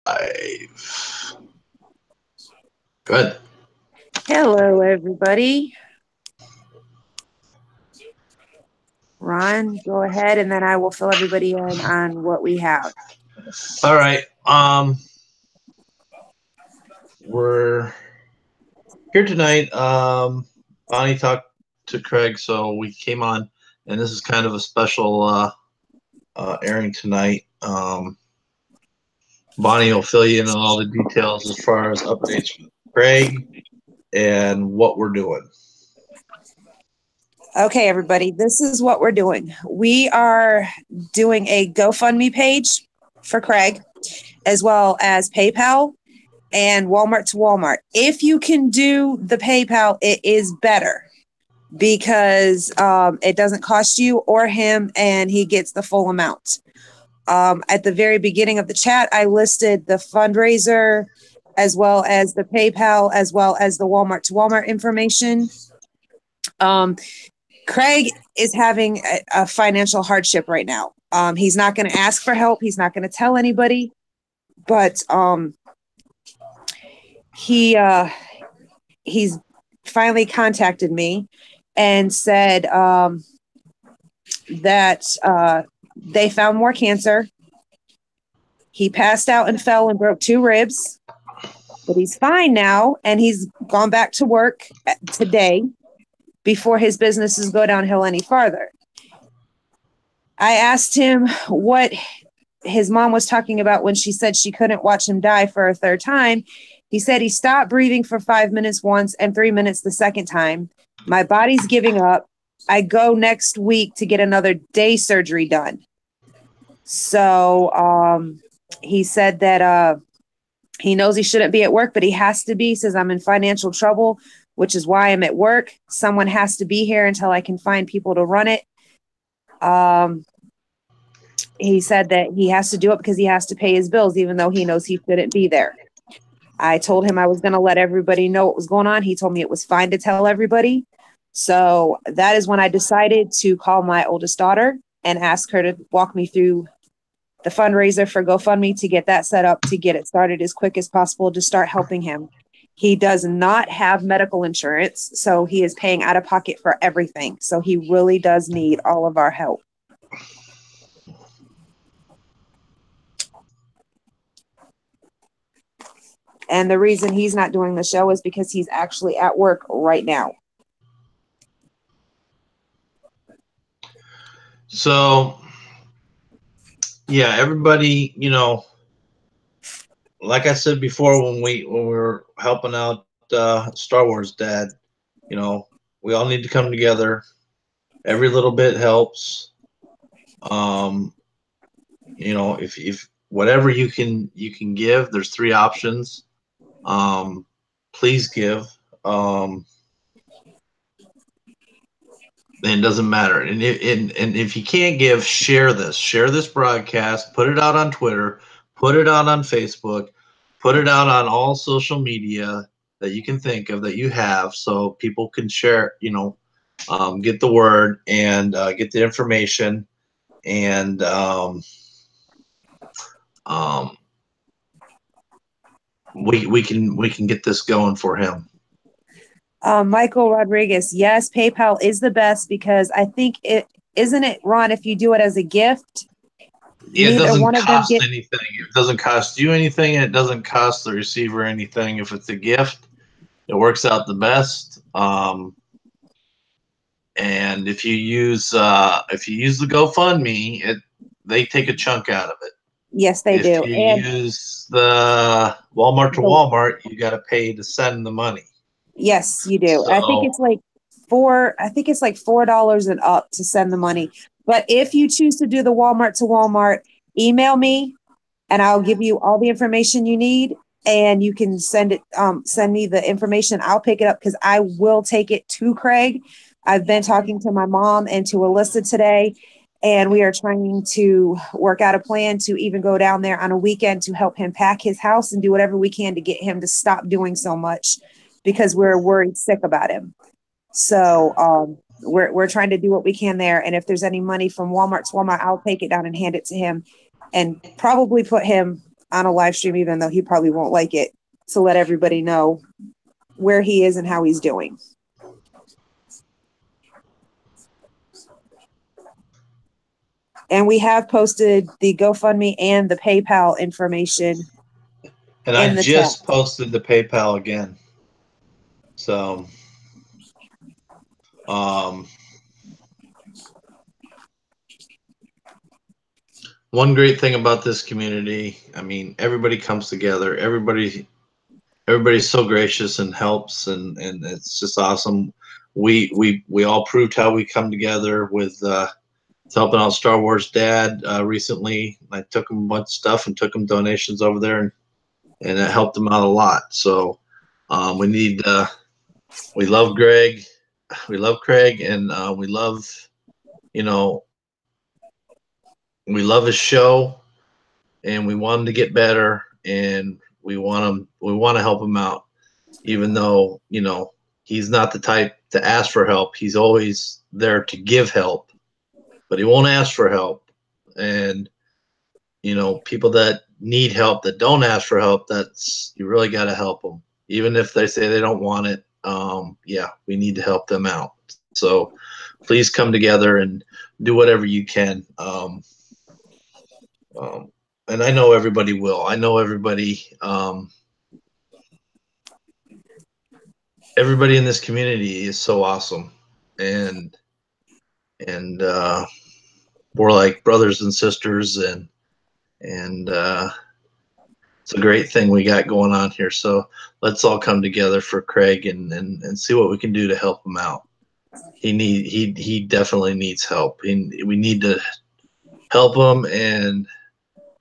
Live. Good. Hello, everybody. Ron, go ahead, and then I will fill everybody in on what we have. All right. We're here tonight. Bonnie talked to Craig, so we came on, and this is kind of a special airing tonight. Bonnie will fill you in on all the details as far as updates with Craig and what we're doing. Okay, everybody, this is what we're doing. We are doing a GoFundMe page for Craig, as well as PayPal and Walmart to Walmart. If you can do the PayPal, it is better because it doesn't cost you or him, and he gets the full amount. At the very beginning of the chat, I listed the fundraiser as well as the PayPal, as well as the Walmart to Walmart information. Craig is having a financial hardship right now. He's not going to ask for help. He's not going to tell anybody, but he's finally contacted me and said that they found more cancer. He passed out and fell and broke 2 ribs, but he's fine now, and he's gone back to work today before his businesses go downhill any farther. I asked him what his mom was talking about when she said she couldn't watch him die for a 3rd time. He said he stopped breathing for 5 minutes once and 3 minutes the 2nd time. My body's giving up. I go next week to get another day surgery done. So he said that he knows he shouldn't be at work, but he has to be. He says, I'm in financial trouble, which is why I'm at work. Someone has to be here until I can find people to run it. He said that he has to do it because he has to pay his bills, even though he knows he shouldn't be there. I told him I was going to let everybody know what was going on. He told me it was fine to tell everybody. So that is when I decided to call my oldest daughter and ask her to walk me through the fundraiser for GoFundMe to get that set up, to get it started as quick as possible, to start helping him. He does not have medical insurance, so he is paying out of pocket for everything. So he really does need all of our help. And the reason he's not doing the show is because he's actually at work right now. So, yeah, everybody, like I said before, when we were helping out Star Wars Dad, we all need to come together. Every little bit helps. Um, if whatever you can give, there's 3 options. Please give. And it doesn't matter. And if you can't give, share this. Share this broadcast. Put it out on Twitter. Put it out on Facebook. Put it out on all social media that you can think of that you have, so people can share. Get the word and get the information, and um, we can get this going for him. Michael Rodriguez, yes, PayPal is the best because I think it isn't it, Ron, if you do it as a gift, It neither doesn't one of them cost get. anything. It doesn't cost you anything. And it doesn't cost the receiver anything. If it's a gift, it works out the best. And if you use the GoFundMe, they take a chunk out of it. Yes, they If do. you And use the Walmart to the, Walmart, you got to pay to send the money. yes, you do. I think So it's like $4 and up to send the money. But if you choose to do the Walmart to Walmart, email me and I'll give you all the information you need, and you can send me the information. I'll pick it up because I will take it to Craig. I've been talking to my mom and to Alyssa today, and we are trying to work out a plan to even go down there on a weekend to help him pack his house and do whatever we can to get him to stop doing so much, because we're worried sick about him. So we're trying to do what we can there. And if there's any money from Walmart to Walmart, I'll take it down and hand it to him, and probably put him on a live stream, even though he probably won't like it, to let everybody know where he is and how he's doing. And we have posted the GoFundMe and the PayPal information. And I just posted the PayPal again. So, one great thing about this community, I mean, everybody comes together. Everybody's so gracious and helps, and it's just awesome. We all proved how we come together with helping out Star Wars Dad recently. I took him a bunch of stuff and took him donations over there, and it helped him out a lot. So we love Greg, we love Craig, and we love, we love his show, and we want him to get better, and we want to help him out, even though he's not the type to ask for help. He's always there to give help, but he won't ask for help. And people that need help, that don't ask for help, you really got to help them, even if they say they don't want it. Yeah, we need to help them out. So please come together and do whatever you can. And I know everybody will. I know everybody. Everybody in this community is so awesome, and we're like brothers and sisters, and it's a great thing we got going on here. So let's all come together for Craig and see what we can do to help him out. He definitely needs help. We need to help him and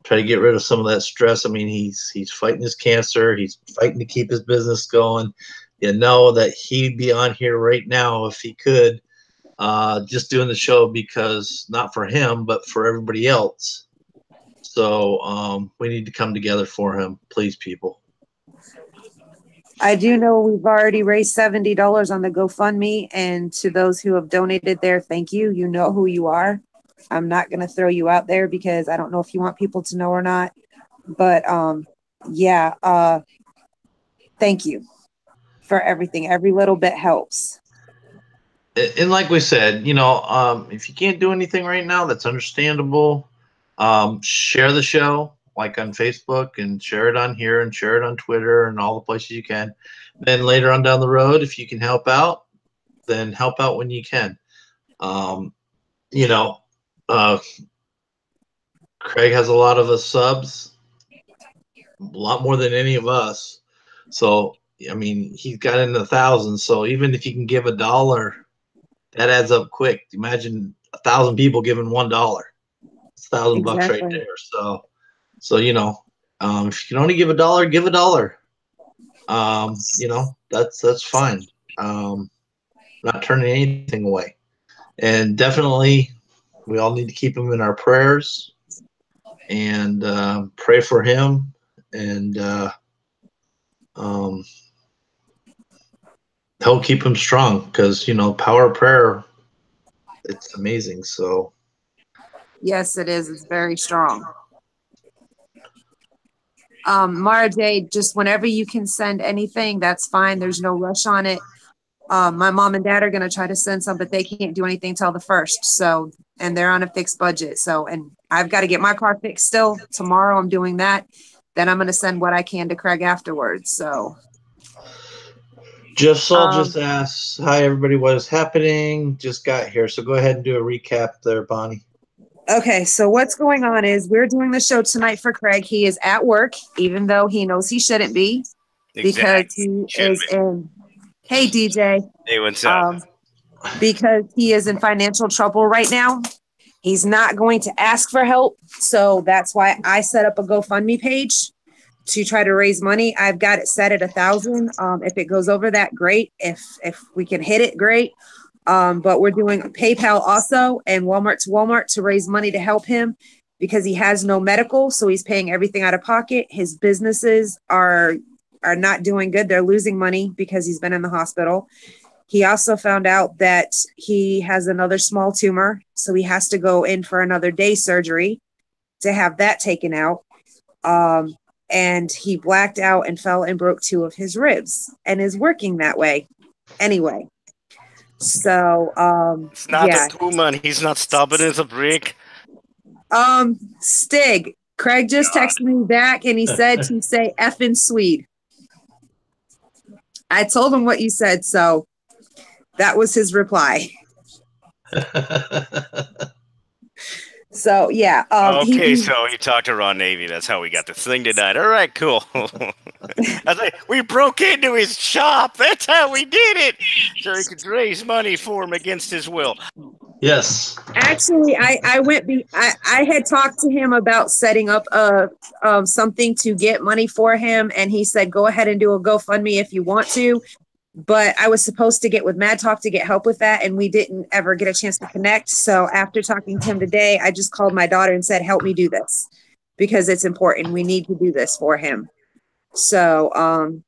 try to get rid of some of that stress. I mean, he's fighting his cancer. He's fighting to keep his business going. That he'd be on here right now if he could, just doing the show, because not for him, but for everybody else. So we need to come together for him, please, people. I do know we've already raised $70 on the GoFundMe, and to those who have donated there, thank you. You know who you are. I'm not going to throw you out there because I don't know if you want people to know or not. But thank you for everything. Every little bit helps. And like we said, if you can't do anything right now, that's understandable. Share the show, like on Facebook, and share it on here, and share it on Twitter, and all the places you can. Then later on down the road, if you can help out, then help out when you can. Craig has a lot of us subs, a lot more than any of us. So, I mean, he's got in the thousands. So even if you can give $1, that adds up quick. Imagine 1,000 people giving $1. It's $1,000 right there. So if you can only give $1, give $1. That's fine. Not turning anything away. And definitely, we all need to keep him in our prayers and pray for him, and help keep him strong, because power of prayer, it's amazing. So yes, it is. It's very strong. Mara J, just whenever you can send anything, that's fine. There's no rush on it. My mom and dad are going to try to send some, but they can't do anything till the 1st. So, and they're on a fixed budget. So, and I've got to get my car fixed still. Tomorrow I'm doing that. Then I'm going to send what I can to Craig afterwards. So Jeff Saul just asked, hi everybody, what is happening? Just got here. So go ahead and do a recap there, Bonnie. Okay, so what's going on is we're doing the show tonight for Craig. He is at work, even though he knows he shouldn't be, because he is in. Hey, DJ. Hey, what's up? Because he is in financial trouble right now. He's not going to ask for help. So that's why I set up a GoFundMe page to try to raise money. I've got it set at 1,000. If it goes over that, great. If we can hit it, great. But we're doing PayPal also and Walmart to Walmart to raise money to help him, because he has no medical. So he's paying everything out of pocket. His businesses are not doing good. They're losing money because he's been in the hospital. He also found out that he has another small tumor. So he has to go in for another day surgery to have that taken out. and he blacked out and fell and broke 2 of his ribs and is working that way anyway. So, It's not a woman. He's not stubborn as a brick. Stig, Craig just texted me back and he said to say effing Swede. I told him what you said, so that was his reply. So yeah. Okay, so he talked to Ron Navy. That's how we got this thing tonight. All right, cool. I was like, we broke into his shop. That's how we did it, so he could raise money for him against his will. Yes. Actually, I went. I had talked to him about setting up something to get money for him, and he said, "Go ahead and do a GoFundMe if you want to." But I was supposed to get with Mad Talk to get help with that, and we didn't ever get a chance to connect. So after talking to him today, I just called my daughter and said, "Help me do this because it's important. We need to do this for him." So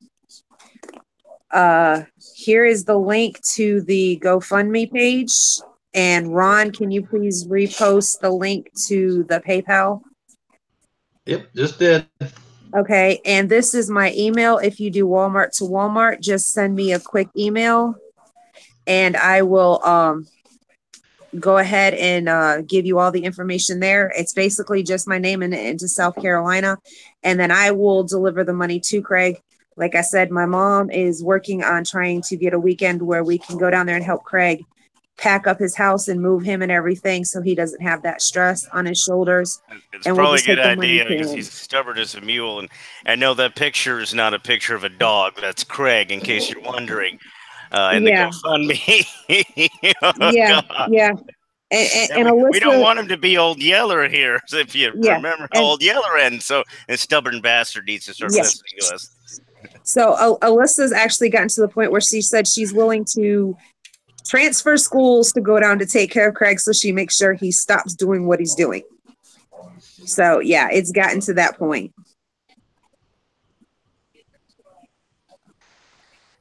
here is the link to the GoFundMe page. And Ron, can you please repost the link to the PayPal? Yep, just did. Okay, and this is my email. If you do Walmart to Walmart, just send me a quick email and I will go ahead and give you all the information there. It's basically just my name and into South Carolina, and then I will deliver the money to Craig. Like I said, my mom is working on trying to get a weekend where we can go down there and help Craig pack up his house and move him and everything so he doesn't have that stress on his shoulders. It's probably a good idea because he's stubborn as a mule. And I know that picture is not a picture of a dog. That's Craig, in case you're wondering. And the GoFundMe. Yeah. And Alyssa, we don't want him to be Old Yeller here, if you remember how Old Yeller ends. So this stubborn bastard needs to start listening to us. So Alyssa's actually gotten to the point where she said she's willing to transfer schools to go down to take care of Craig so she makes sure he stops doing what he's doing. So yeah, it's gotten to that point.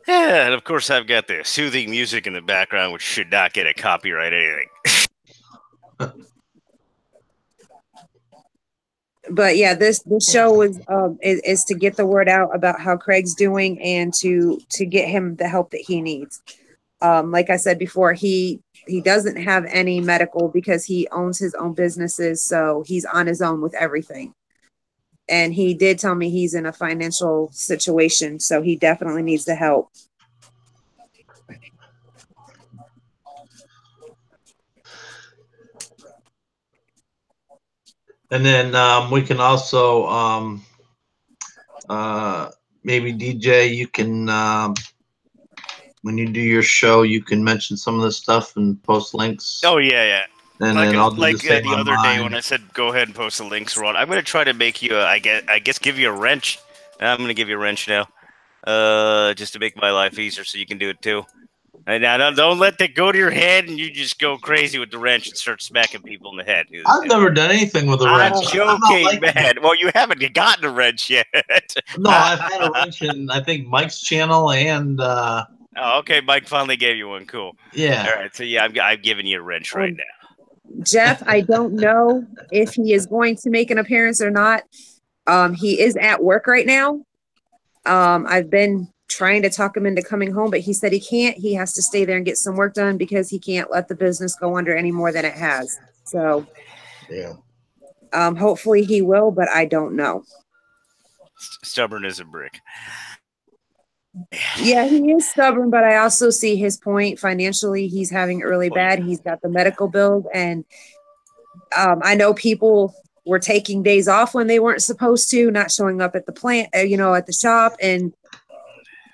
Yeah, and of course I've got the soothing music in the background, which should not get a copyright anything. But yeah, this show is to get the word out about how Craig's doing and to get him the help that he needs. Like I said before, he doesn't have any medical because he owns his own businesses, so he's on his own with everything. And he did tell me he's in a financial situation, so he definitely needs the help. And then we can also maybe DJ, you can when you do your show, you can mention some of this stuff and post links. Oh yeah. And then I'll do the other day when I said go ahead and post the links, Ron. I'm going to try to make you, I guess, give you a wrench. I'm going to give you a wrench now, just to make my life easier, so you can do it too. And now don't let that go to your head and you just go crazy with the wrench and start smacking people in the head. I've never done anything with a wrench. I'm joking, man. Well, you haven't gotten a wrench yet. No, I've had a wrench in, I think, Mike's channel and. Oh, okay. Mike finally gave you one. Cool. Yeah. All right. So yeah, I'm giving you a wrench right now. Jeff, I don't know if he is going to make an appearance or not. He is at work right now. I've been trying to talk him into coming home, but he said he can't. He has to stay there and get some work done because he can't let the business go under any more than it has. So, yeah. Hopefully he will, but I don't know. Stubborn as a brick. Yeah, he is stubborn, but I also see his point. Financially, he's having it really bad. He's got the medical bills, and I know people were taking days off when they weren't supposed to, not showing up at the plant, at the shop, and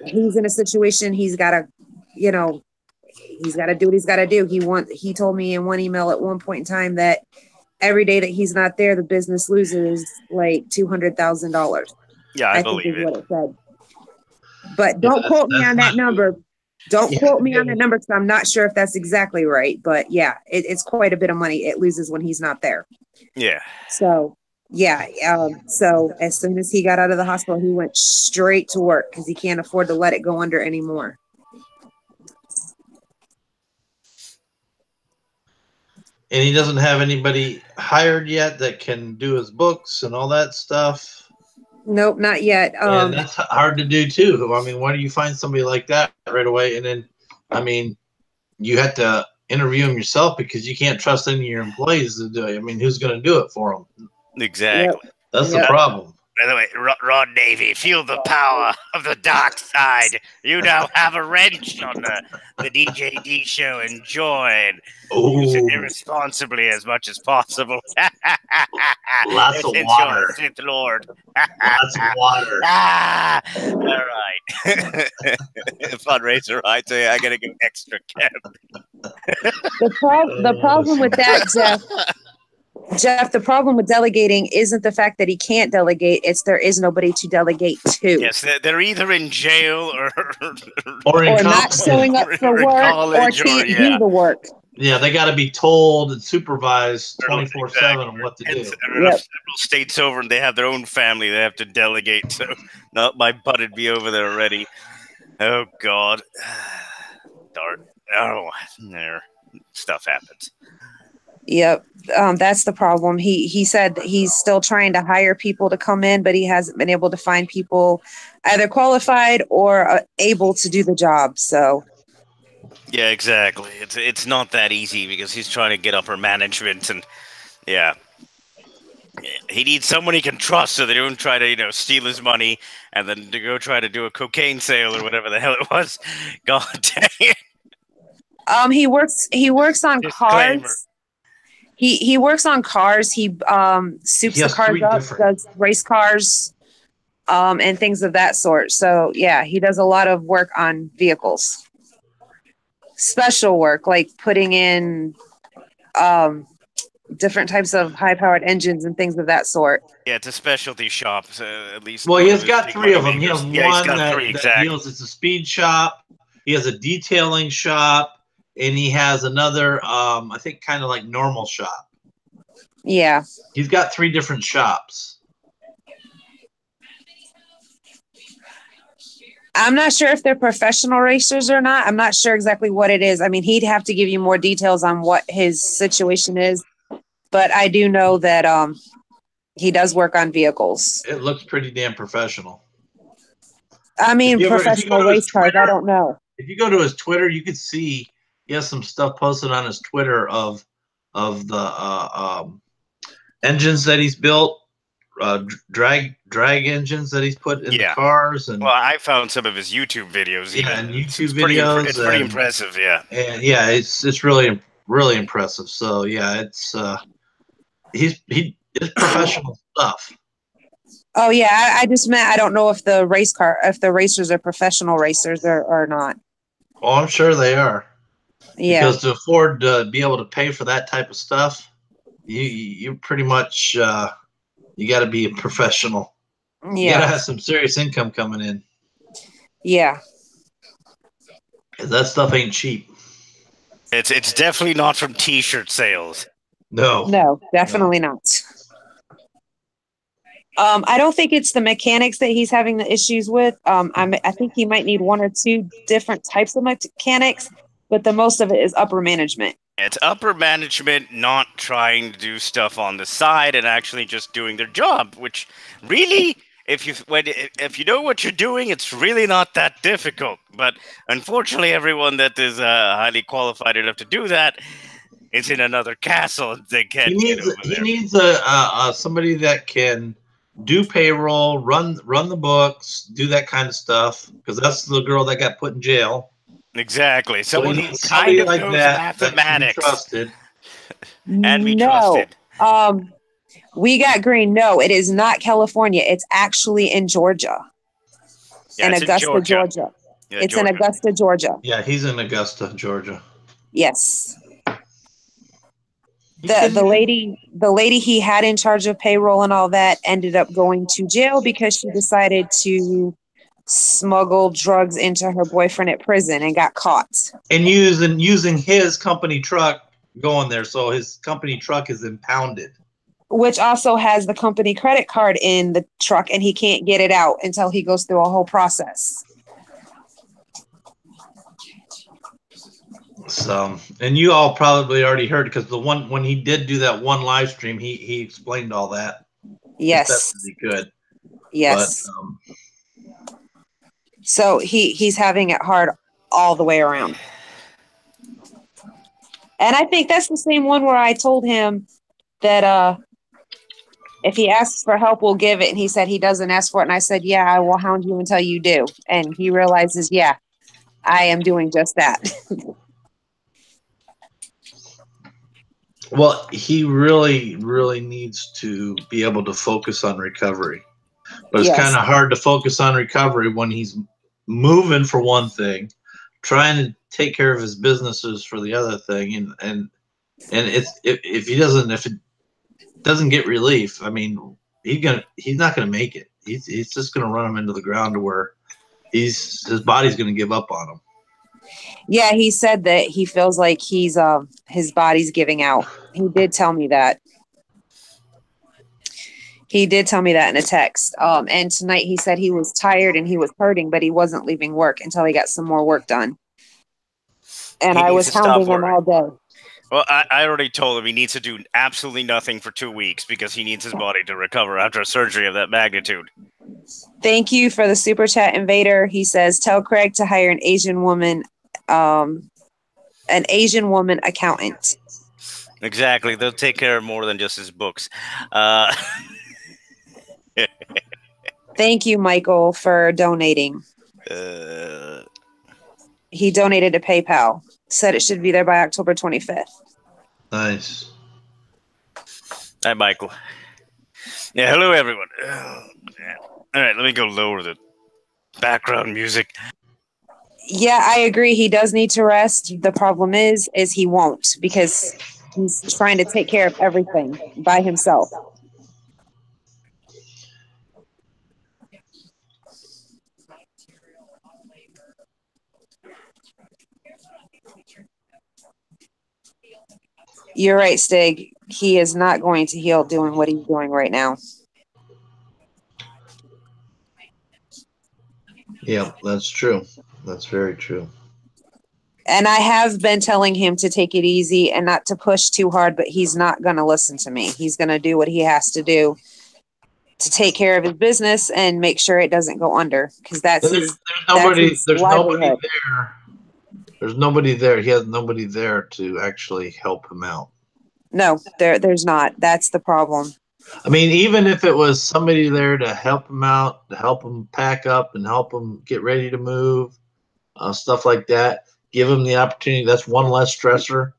he's in a situation he's got to, he's got to do what he's got to do. He told me in one email at one point in time that every day that he's not there, the business loses like $200,000. Yeah, I believe it. What it said. But don't quote me on that number. Don't quote me on that number because I'm not sure if that's exactly right. But yeah, it's quite a bit of money it loses when he's not there. Yeah. So yeah. So as soon as he got out of the hospital, he went straight to work because he can't afford to let it go under anymore. And he doesn't have anybody hired yet that can do his books and all that stuff. Nope, not yet. And that's hard to do too. I mean, why do you find somebody like that right away? And then, I mean, you have to interview them yourself because you can't trust any of your employees to do it. I mean, who's going to do it for them? Exactly. Yep. That's Yep. the problem. By the way, Ron Navy, feel the power of the dark side. You now have a wrench on the DJD show. Enjoy and use it Oh, irresponsibly as much as possible. lots of Since you're water. a Sith Lord. Lots of water. All right. Fundraiser, I say I gotta go extra camp. The problem with that, Jeff, the problem with delegating isn't the fact that he can't delegate, it's there is nobody to delegate to. Yes, they're either in jail Or in not college. showing up for Or in work, or college, can't or, do the work. Yeah, they got to be told and supervised 24/7 on what to do. Several states over, and they have their own family they have to delegate. So, no, my butt would be over there already. Oh God, darn! Oh, there, stuff happens. Yep, that's the problem. He said he's still trying to hire people to come in, but he hasn't been able to find people either qualified or able to do the job. So. Yeah, exactly. It's not that easy because he's trying to get upper management, and yeah, he needs someone he can trust so they don't try to steal his money and then to go try to do a cocaine sale or whatever the hell it was. God dang it. He works on Disclaimer. cars. He works on cars. He soups the cars up, does race cars, and things of that sort. So yeah, he does a lot of work on vehicles. Special work, like putting in different types of high-powered engines and things of that sort. Yeah, it's a specialty shop, so at least. Well, he has got three of them. He has he's one got three, exactly. deals. It's a speed shop. He has a detailing shop, and he has another, I think, kind of like normal shop. Yeah. He's got 3 different shops. I'm not sure if they're professional racers or not. I'm not sure exactly what it is. I mean, he'd have to give you more details on what his situation is. But I do know that he does work on vehicles. It looks pretty damn professional. I mean, professional race cars, I don't know. If you go to his Twitter, you could see he has some stuff posted on his Twitter of the engines that he's built, drag engines that he's put in the cars. And well, I found some of his YouTube videos. Yeah, and YouTube videos. It's pretty impressive, yeah. And yeah, it's really impressive. So yeah, it's it's professional stuff. Oh yeah, I just meant I don't know if the racers are professional racers or not. Oh, I'm sure they are. Yeah. Because to afford to be able to pay for that type of stuff, you pretty much you got to be a professional. Yeah. You got to have some serious income coming in. Yeah. That stuff ain't cheap. It's definitely not from T-shirt sales. No, definitely not. I don't think it's the mechanics that he's having the issues with. I think he might need 1 or 2 different types of mechanics, but the most of it is upper management. It's upper management not trying to do stuff on the side and actually just doing their job, which really, if you know what you're doing, it's really not that difficult. But unfortunately, everyone that is highly qualified enough to do that is in another castle and they can't get over there. He needs somebody that can do payroll, run the books, do that kind of stuff, because that's the girl that got put in jail. Exactly. Someone who kind of knows mathematics. Trusted. And be trusted. We got green. No, it is not California. It's actually in Georgia. Yeah, in Augusta, Georgia. Yeah, it's in Augusta, Georgia. Yeah, he's in Augusta, Georgia. Yes. The lady he had in charge of payroll and all that ended up going to jail because she decided to smuggle drugs into her boyfriend at prison and got caught. And using his company truck going there, so his company truck is impounded. Which also has the company credit card in the truck, and he can't get it out until he goes through a whole process. So, and you all probably already heard, because when he did do that one live stream, he explained all that. Yes, really good. But Yes. So he's having it hard all the way around. And I think that's the same one where I told him that if he asks for help, we'll give it. And he said he doesn't ask for it. And I said, yeah, I will hound you until you do. And he realizes, yeah, I am doing just that. well, he really, really needs to be able to focus on recovery. But it's kind Yes. of hard to focus on recovery when he's moving for one thing, trying to take care of his businesses for the other thing, and it's if it doesn't get relief, I mean, he's not gonna make it. He's just gonna run him into the ground to where his body's gonna give up on him. Yeah, he said that he feels like his body's giving out. He did tell me that. He did tell me that in a text. And tonight he said he was tired and he was hurting, but he wasn't leaving work until he got some more work done. And He I needs was to stop hounding him working. all day. Well, I already told him he needs to do absolutely nothing for 2 weeks because he needs his body to recover after a surgery of that magnitude. Thank you for the super chat, Invader. He says, tell Craig to hire an Asian woman accountant. Exactly. They'll take care of more than just his books. Thank you, Michael, for donating. He donated to PayPal. Said it should be there by October 25th. Nice. Hi, Michael. Yeah, hello, everyone. Oh, all right, let me go lower the background music. Yeah, I agree. He does need to rest. The problem is he won't because he's trying to take care of everything by himself. You're right, Stig. He is not going to heal doing what he's doing right now. Yeah, that's true. That's very true. And I have been telling him to take it easy and not to push too hard, but he's not going to listen to me. He's going to do what he has to do to take care of his business and make sure it doesn't go under because There's nobody livelihood. there. There's nobody there. He has nobody there to actually help him out. No, there's not. That's the problem. I mean, even if it was somebody there to help him out, to help him pack up and help him get ready to move, stuff like that, give him the opportunity. That's one less stressor.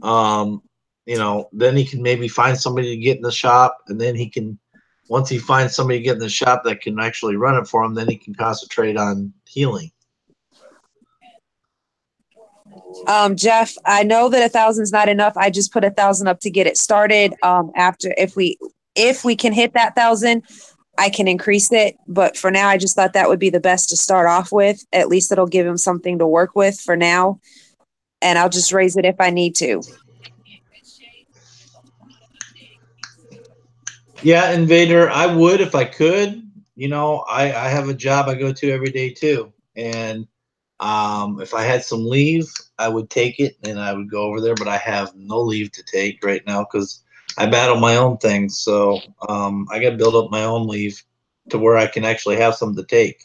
Then he can maybe find somebody to get in the shop, and then he can, once he finds somebody to get in the shop that can actually run it for him, then he can concentrate on healing. Jeff, I know that 1,000's not enough. I just put 1,000 up to get it started. After if we can hit that 1,000, I can increase it. But for now, I just thought that would be the best to start off with. At least it'll give him something to work with for now. And I'll just raise it if I need to. Yeah, Invader, I would if I could. I have a job I go to every day too. And if I had some leave, I would take it and I would go over there, but I have no leave to take right now because I battle my own things. So I got to build up my own leave to where I can actually have something to take.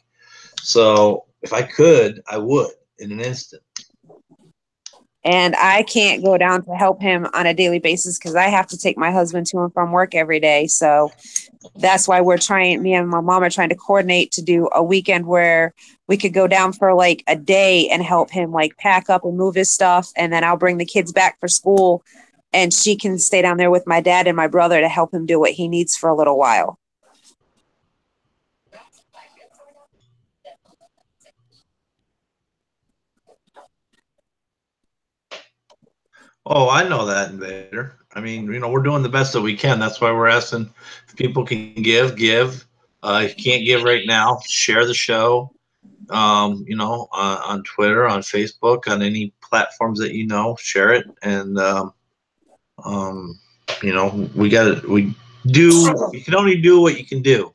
So if I could, I would in an instant. And I can't go down to help him on a daily basis because I have to take my husband to and from work every day. So that's why me and my mom are trying to coordinate to do a weekend where we could go down for like a day and help him like pack up and move his stuff. And then I'll bring the kids back for school and she can stay down there with my dad and my brother to help him do what he needs for a little while. Oh, I know that, Invader. I mean, we're doing the best that we can. That's why we're asking if people can give. If you can't give right now, share the show. On Twitter, on Facebook, on any platforms that share it. And you can only do what you can do.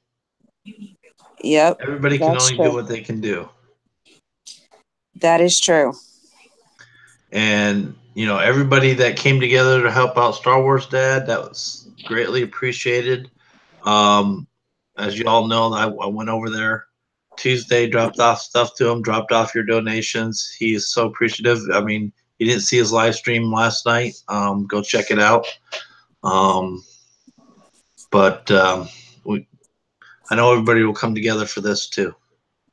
Yep. Everybody can only do what they can do. That is true. And everybody that came together to help out Star Wars Dad, that was greatly appreciated. as you all know, I went over there Tuesday, dropped off stuff to him, dropped off your donations. He is so appreciative. I mean, he didn't see his live stream last night. Go check it out. But I know everybody will come together for this too.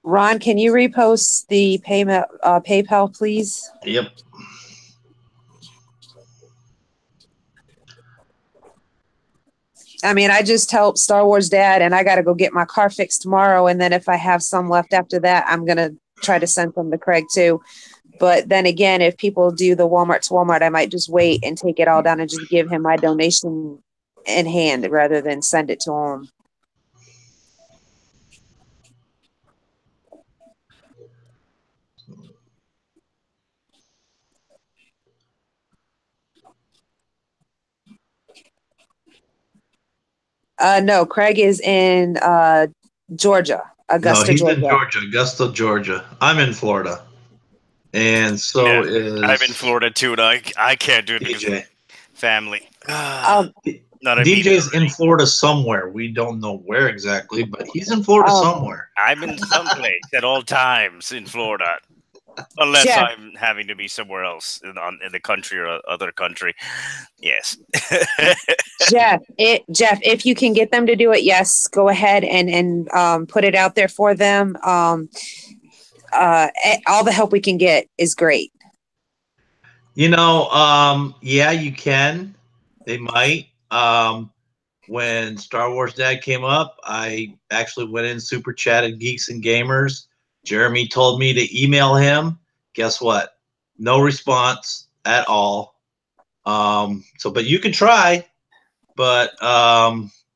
Ron, can you repost the payment PayPal, please? Yep. I mean, I just helped Star Wars Dad, and I got to go get my car fixed tomorrow. And then if I have some left after that, I'm going to try to send some to Craig too. But then again, if people do the Walmart to Walmart, I might just wait and take it all down and just give him my donation in hand rather than send it to him. No, Craig is in Georgia, Augusta, No, he's Georgia. in Georgia, Augusta, Georgia. I'm in Florida, and so is I'm in Florida too, and I can't do it because DJ. family. Not DJ's in Florida somewhere. We don't know where exactly, but he's in Florida somewhere. I'm in someplace at all times in Florida, unless Jeff. I'm having to be somewhere else in the country or other country. Yes. Jeff, if you can get them to do it, yes, go ahead and put it out there for them. All the help we can get is great. You know, yeah, you can. They might. When Star Wars Dad came up, I actually went in super chatted Geeks and Gamers. Jeremy told me to email him. Guess what? No response at all. But you can try. But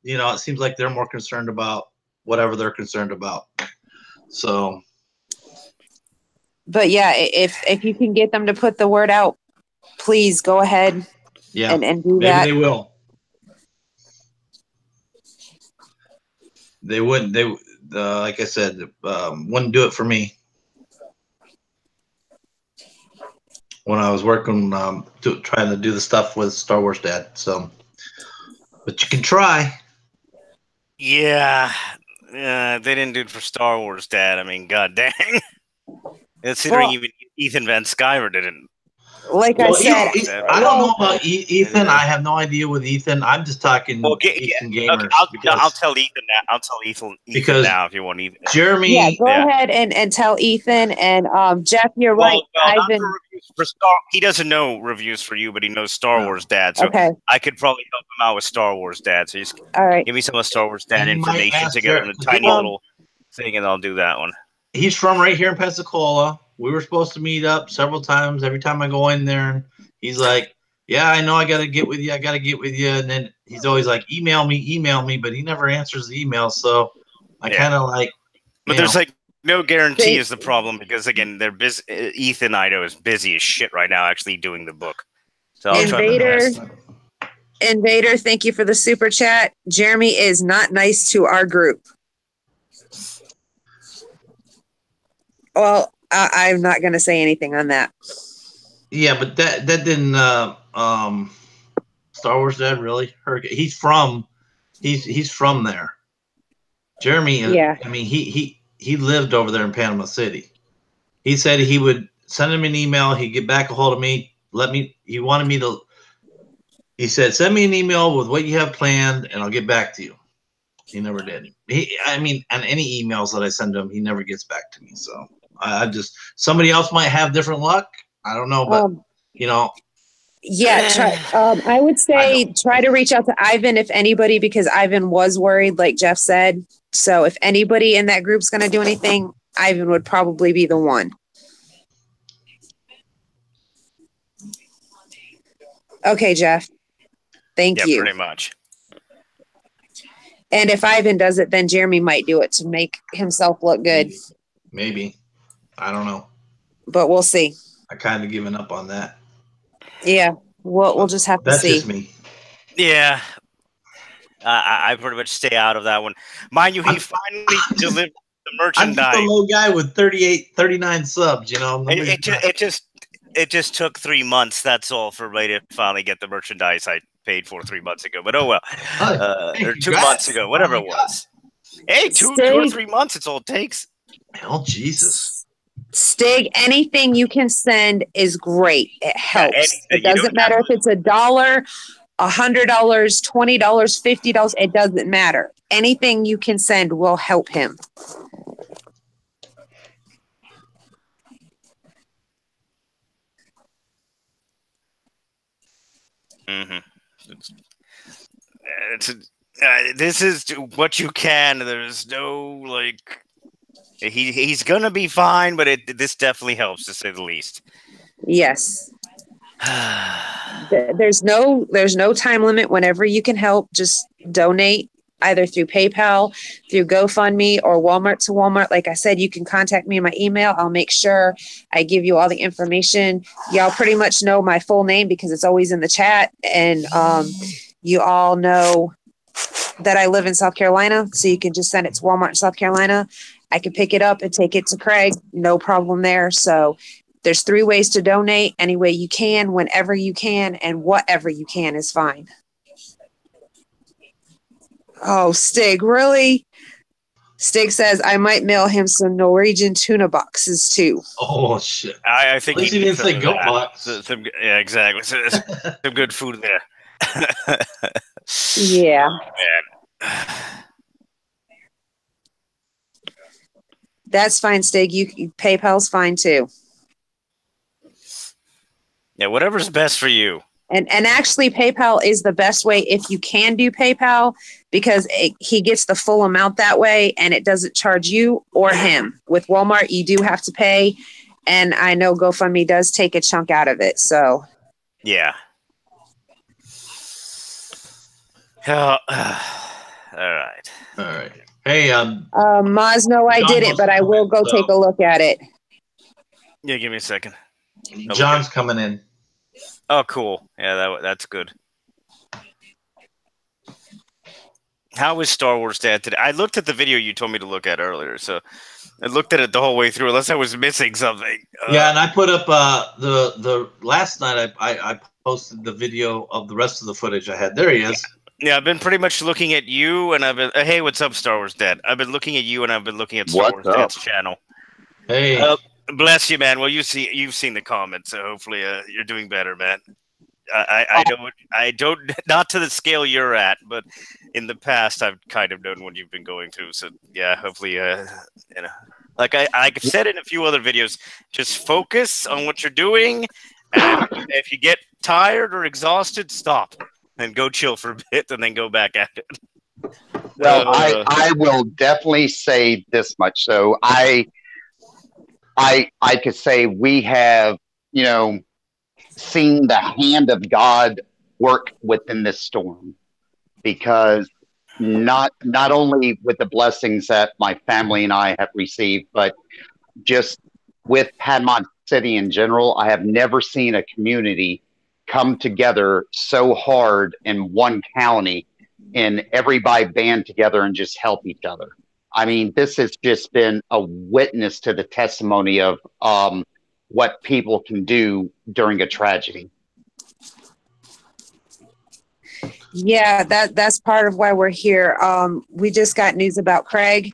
you know, it seems like they're more concerned about whatever they're concerned about. So. But yeah, if you can get them to put the word out, please go ahead. Yeah, and do maybe that. they will. They wouldn't. They like I said, wouldn't do it for me when I was working trying to do the stuff with Star Wars Dad. So, but you can try. Yeah, they didn't do it for Star Wars Dad. I mean, god dang. Considering even Ethan Van Sciver didn't. Like I said, I don't know about Ethan. I have no idea with Ethan. I'm just talking Geeks and Gamers. Okay, I'll tell Ethan that. I'll tell Ethan now if you want Ethan. Jeremy. Yeah, go ahead and tell Ethan and Jeff. You're right. Ivan, for he doesn't know reviews for you, but he knows Star Wars Dad. So I could probably help him out with Star Wars Dad. So just give me some of Star Wars Dad information together in a tiny little thing, and I'll do that one. He's from right here in Pensacola. We were supposed to meet up several times. Every time I go in there, he's like, yeah, I know I got to get with you. I got to get with you. And then he's always like, email me, but he never answers the email. So I kind of like. But there's like no guarantee is the problem because, again, they're busy. Ethan, I know, is busy as shit right now actually doing the book. So I'll try my best. Invader, thank you for the super chat. Jeremy is not nice to our group. Well, I'm not going to say anything on that. Yeah, but that didn't Star Wars Dad really hurt. He's from there. Jeremy, I mean he lived over there in Panama City. He said he would send him an email, he'd get back a hold of me, he said, send me an email with what you have planned and I'll get back to you. He never did. I mean, on any emails that I send to him, he never gets back to me. So I just, somebody else might have different luck. I don't know, but you know. Yeah, I would say try to reach out to Ivan if anybody, because Ivan was worried, like Jeff said. So if anybody in that group's going to do anything, Ivan would probably be the one. Okay, Jeff. Thank you. Yeah, pretty much. And if Ivan does it, then Jeremy might do it to make himself look good. Maybe. I don't know. But we'll see. I kind of given up on that. Yeah, we'll just have to see. That's just me. Yeah. I pretty much stay out of that one. Mind you, he finally delivered the merchandise. I'm just a low guy with 39 subs, you know. It just took 3 months, that's all, for me to finally get the merchandise I paid for 3 months ago. But oh well. Or 2 months ago, whatever it was. Hey, two or Stig, 3 months. It's all it takes. Oh Jesus! Stig, anything you can send is great. It helps. anything. It You don't doesn't matter if it's $1, $100, $20, $50. It doesn't matter. Anything you can send will help him. Mm-hmm. This is what you can. There's no like. He's gonna be fine, but this definitely helps to say the least. Yes. There's no time limit. Whenever you can help, just donate either through PayPal, through GoFundMe, or Walmart to Walmart. Like I said, you can contact me in my email. I'll make sure I give you all the information. Y'all pretty much know my full name because it's always in the chat, and you all know that I live in South Carolina, so you can just send it to Walmart in South Carolina. I can pick it up and take it to Craig. No problem there. So there's 3 ways to donate. Any way you can, whenever you can, and whatever you can is fine. Oh, Stig, really? Stig says I might mail him some Norwegian tuna boxes too. Oh shit! I think At least he didn't say goat box. Yeah, exactly. Some good food there. Yeah. Man. That's fine, Stig. You PayPal's fine too. Yeah, whatever's best for you. And actually, PayPal is the best way if you can do PayPal, because he gets the full amount that way, and it doesn't charge you or him. With Walmart, you do have to pay, and I know GoFundMe does take a chunk out of it. So yeah. All right. All right. Hey, Maz, no, I didn't, but I will go take a look at it. Yeah, give me a second. John's coming in. Oh, cool. Yeah, that's good. How is Star Wars Dad today? I looked at the video you told me to look at earlier, so I looked at it the whole way through, unless I was missing something. Yeah, and I put up the last night. I posted the video of the rest of the footage I had. There he is. Yeah, I've been pretty much looking at you, and I've been. Hey, what's up, Star Wars Dad? I've been looking at you, and I've been looking at Star Wars Dad's channel. Hey, bless you, man. Well, you've seen the comments, so hopefully you're doing better, man. I don't not to the scale you're at, but in the past I've kind of known what you've been going through. So yeah, hopefully like I've said in a few other videos, just focus on what you're doing, and if you get tired or exhausted, stop and go chill for a bit, and then go back at it. Well, I will definitely say this much. So I could say we have, seen the hand of God work within this storm, because not only with the blessings that my family and I have received, but just with Padmont City in general, I have never seen a community come together so hard in one county and everybody band together and just help each other. I mean, this has just been a witness to the testimony of what people can do during a tragedy. Yeah, that's part of why we're here. We just got news about Craig.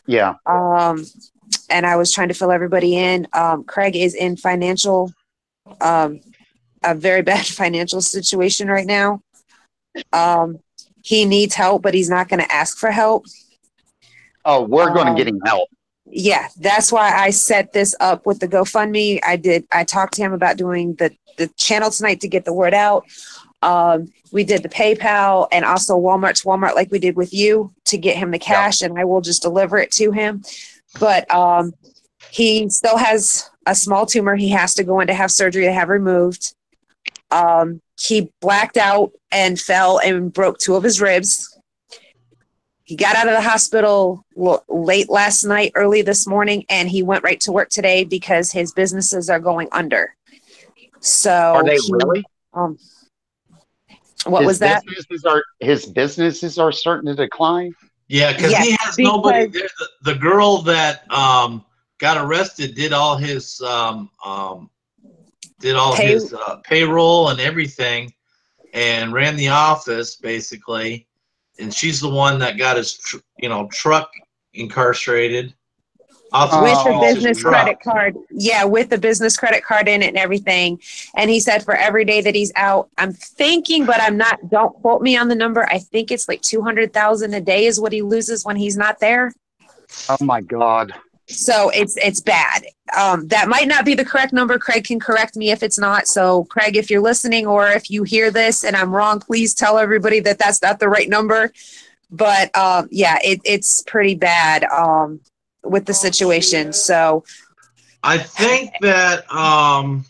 Yeah. And I was trying to fill everybody in. Craig is in a very bad financial situation right now. He needs help, but he's not going to ask for help. Oh, we're going to get him help. Yeah, that's why I set this up with the GoFundMe. I talked to him about doing the channel tonight to get the word out. We did the PayPal and also Walmart to Walmart like we did with you to get him the cash, and I will just deliver it to him. But he still has a small tumor. He has to go in to have surgery to have removed. He blacked out and fell and broke 2 of his ribs. He got out of the hospital late last night, early this morning, and he went right to work today because his businesses are going under. So are they really? What was that? His businesses are starting to decline. Yeah, because he has nobody. The girl that got arrested did all his payroll and everything, and ran the office basically. and she's the one that got his truck incarcerated. With the Oh, business credit card. Yeah, with the business credit card in it and everything. And he said for every day that he's out, I'm thinking, but I'm not, don't quote me on the number. I think it's like 200,000 a day is what he loses when he's not there. oh my God. So it's bad. That might not be the correct number. Craig can correct me if it's not. So Craig, if you're listening or if you hear this and I'm wrong, please tell everybody that that's not the right number. But yeah, it's pretty bad. With the situation. So I think that I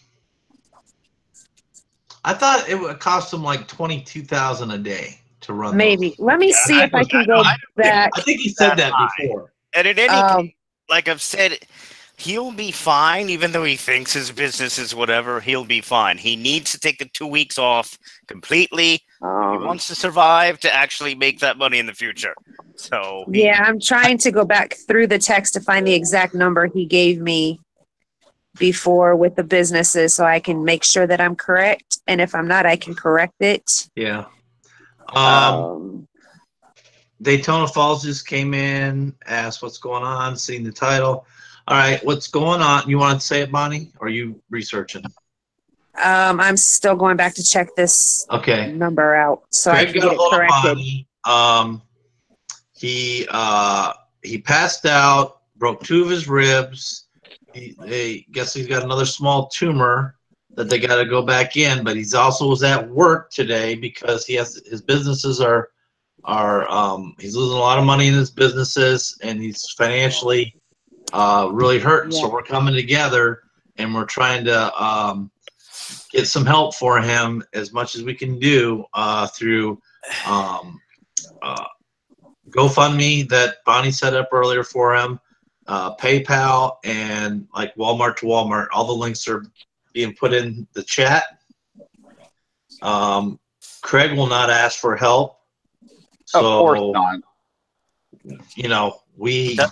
thought it would cost him like 22,000 a day to run maybe those. let me see if I can go back. I think he said that before. And in any case, like I've said, he'll be fine, even though he thinks his business is whatever. He'll be fine. He needs to take the 2 weeks off completely. He wants to survive to actually make that money in the future. So yeah, I'm trying to go back through the text to find the exact number he gave me before with the businesses so I can make sure that I'm correct. And if I'm not, I can correct it. Yeah. Daytona Falls just came in, asked what's going on, seen the title. All right, what's going on? You want to say it, Bonnie? Or are you researching? I'm still going back to check this number out so Craig I can get it corrected. Bonnie. He passed out, broke 2 of his ribs. They guess he's got another small tumor that they got to go back in. But he's also was at work today because his businesses are he's losing a lot of money in his businesses and he's financially really hurting. Yeah. So we're coming together and we're trying to get some help for him as much as we can do through GoFundMe that Bonnie set up earlier for him, PayPal, and like Walmart to Walmart. All the links are being put in the chat. Craig will not ask for help. So, of course not.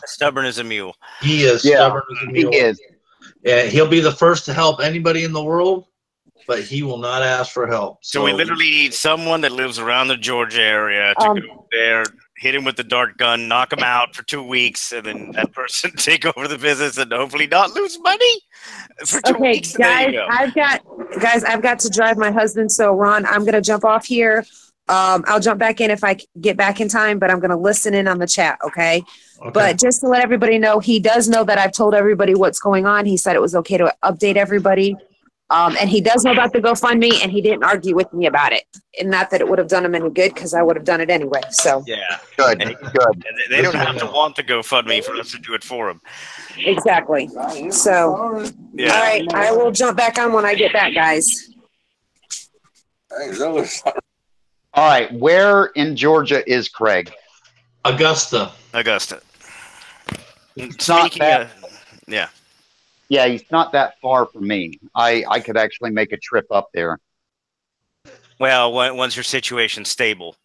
Stubborn as a mule. He is stubborn as a mule. He is. Yeah, he'll be the first to help anybody in the world, but he will not ask for help. So we literally need someone that lives around the Georgia area to go there, hit him with the dart gun, knock him out for 2 weeks, and then that person take over the business and hopefully not lose money for 2 weeks. Guys, I've got to drive my husband. So Ron, I'm going to jump off here. I'll jump back in if I get back in time, but I'm going to listen in on the chat. Okay. But just to let everybody know, he does know that I've told everybody what's going on. He said it was okay to update everybody. And he does know about the GoFundMe, and he didn't argue with me about it. And not that it would have done him any good, because I would have done it anyway. So yeah, good. And they don't have to want the GoFundMe for us to do it for them. Exactly. So yeah. All right, I will jump back on when I get back, guys. All right, where in Georgia is Craig? Augusta. It's not that. Yeah. Yeah, he's not that far from me. I could actually make a trip up there. Well, once your situation's stable.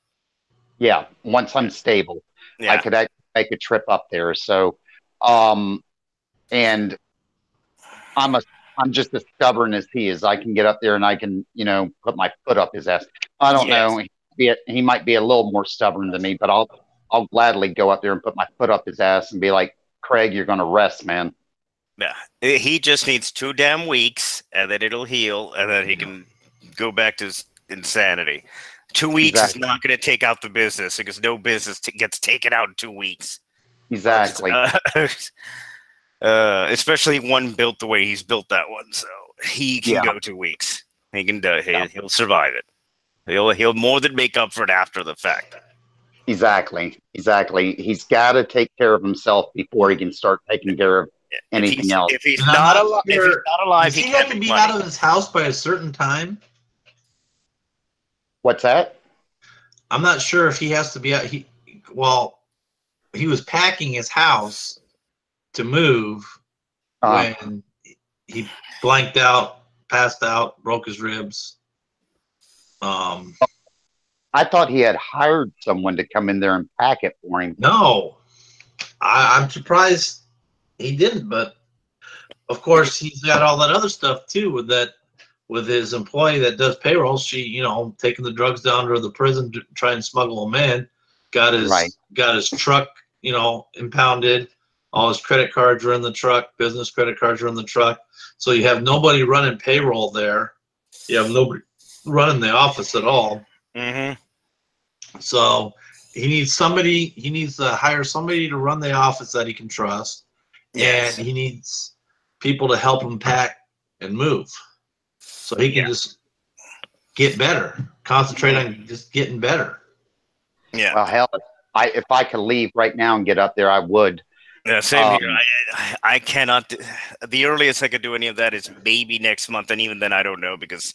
Yeah, once I'm stable, I could actually make a trip up there. So, and I'm just as stubborn as he is. I can get up there and I can, put my foot up his ass. I don't know. He might be a little more stubborn than me, but I'll gladly go up there and put my foot up his ass and be like, Craig, you're going to rest, man. Yeah, he just needs 2 damn weeks, and then it'll heal, and then he can go back to his insanity. 2 weeks is not going to take out the business, because no business gets taken out in 2 weeks. Exactly. Especially one built the way he's built that one, so he can go 2 weeks. He can he'll survive it. He'll more than make up for it after the fact. Exactly. He's got to take care of himself before he can start taking care of anything else. If he's not alive, he have to be out of his house by a certain time. What's that? I'm not sure if he has to be out. He was packing his house to move when he blanked out, passed out, broke his ribs. I thought he had hired someone to come in there and pack it for him. No, I'm surprised he didn't, but of course he's got all that other stuff too with his employee that does payroll. She, taking the drugs down to the prison to try and smuggle them in. got Right. his truck, impounded. All his credit cards are in the truck. Business credit cards are in the truck. So you have nobody running payroll there. You have nobody running the office at all. Mm-hmm. So he needs somebody. He needs to hire somebody to run the office that he can trust, Yes. and he needs people to help him pack and move, so he can just get better. Concentrate on just getting better. Yeah. Well, hell, if I could leave right now and get up there, I would. Yeah, same here. I cannot. The earliest I could do any of that is maybe next month, and even then, I don't know because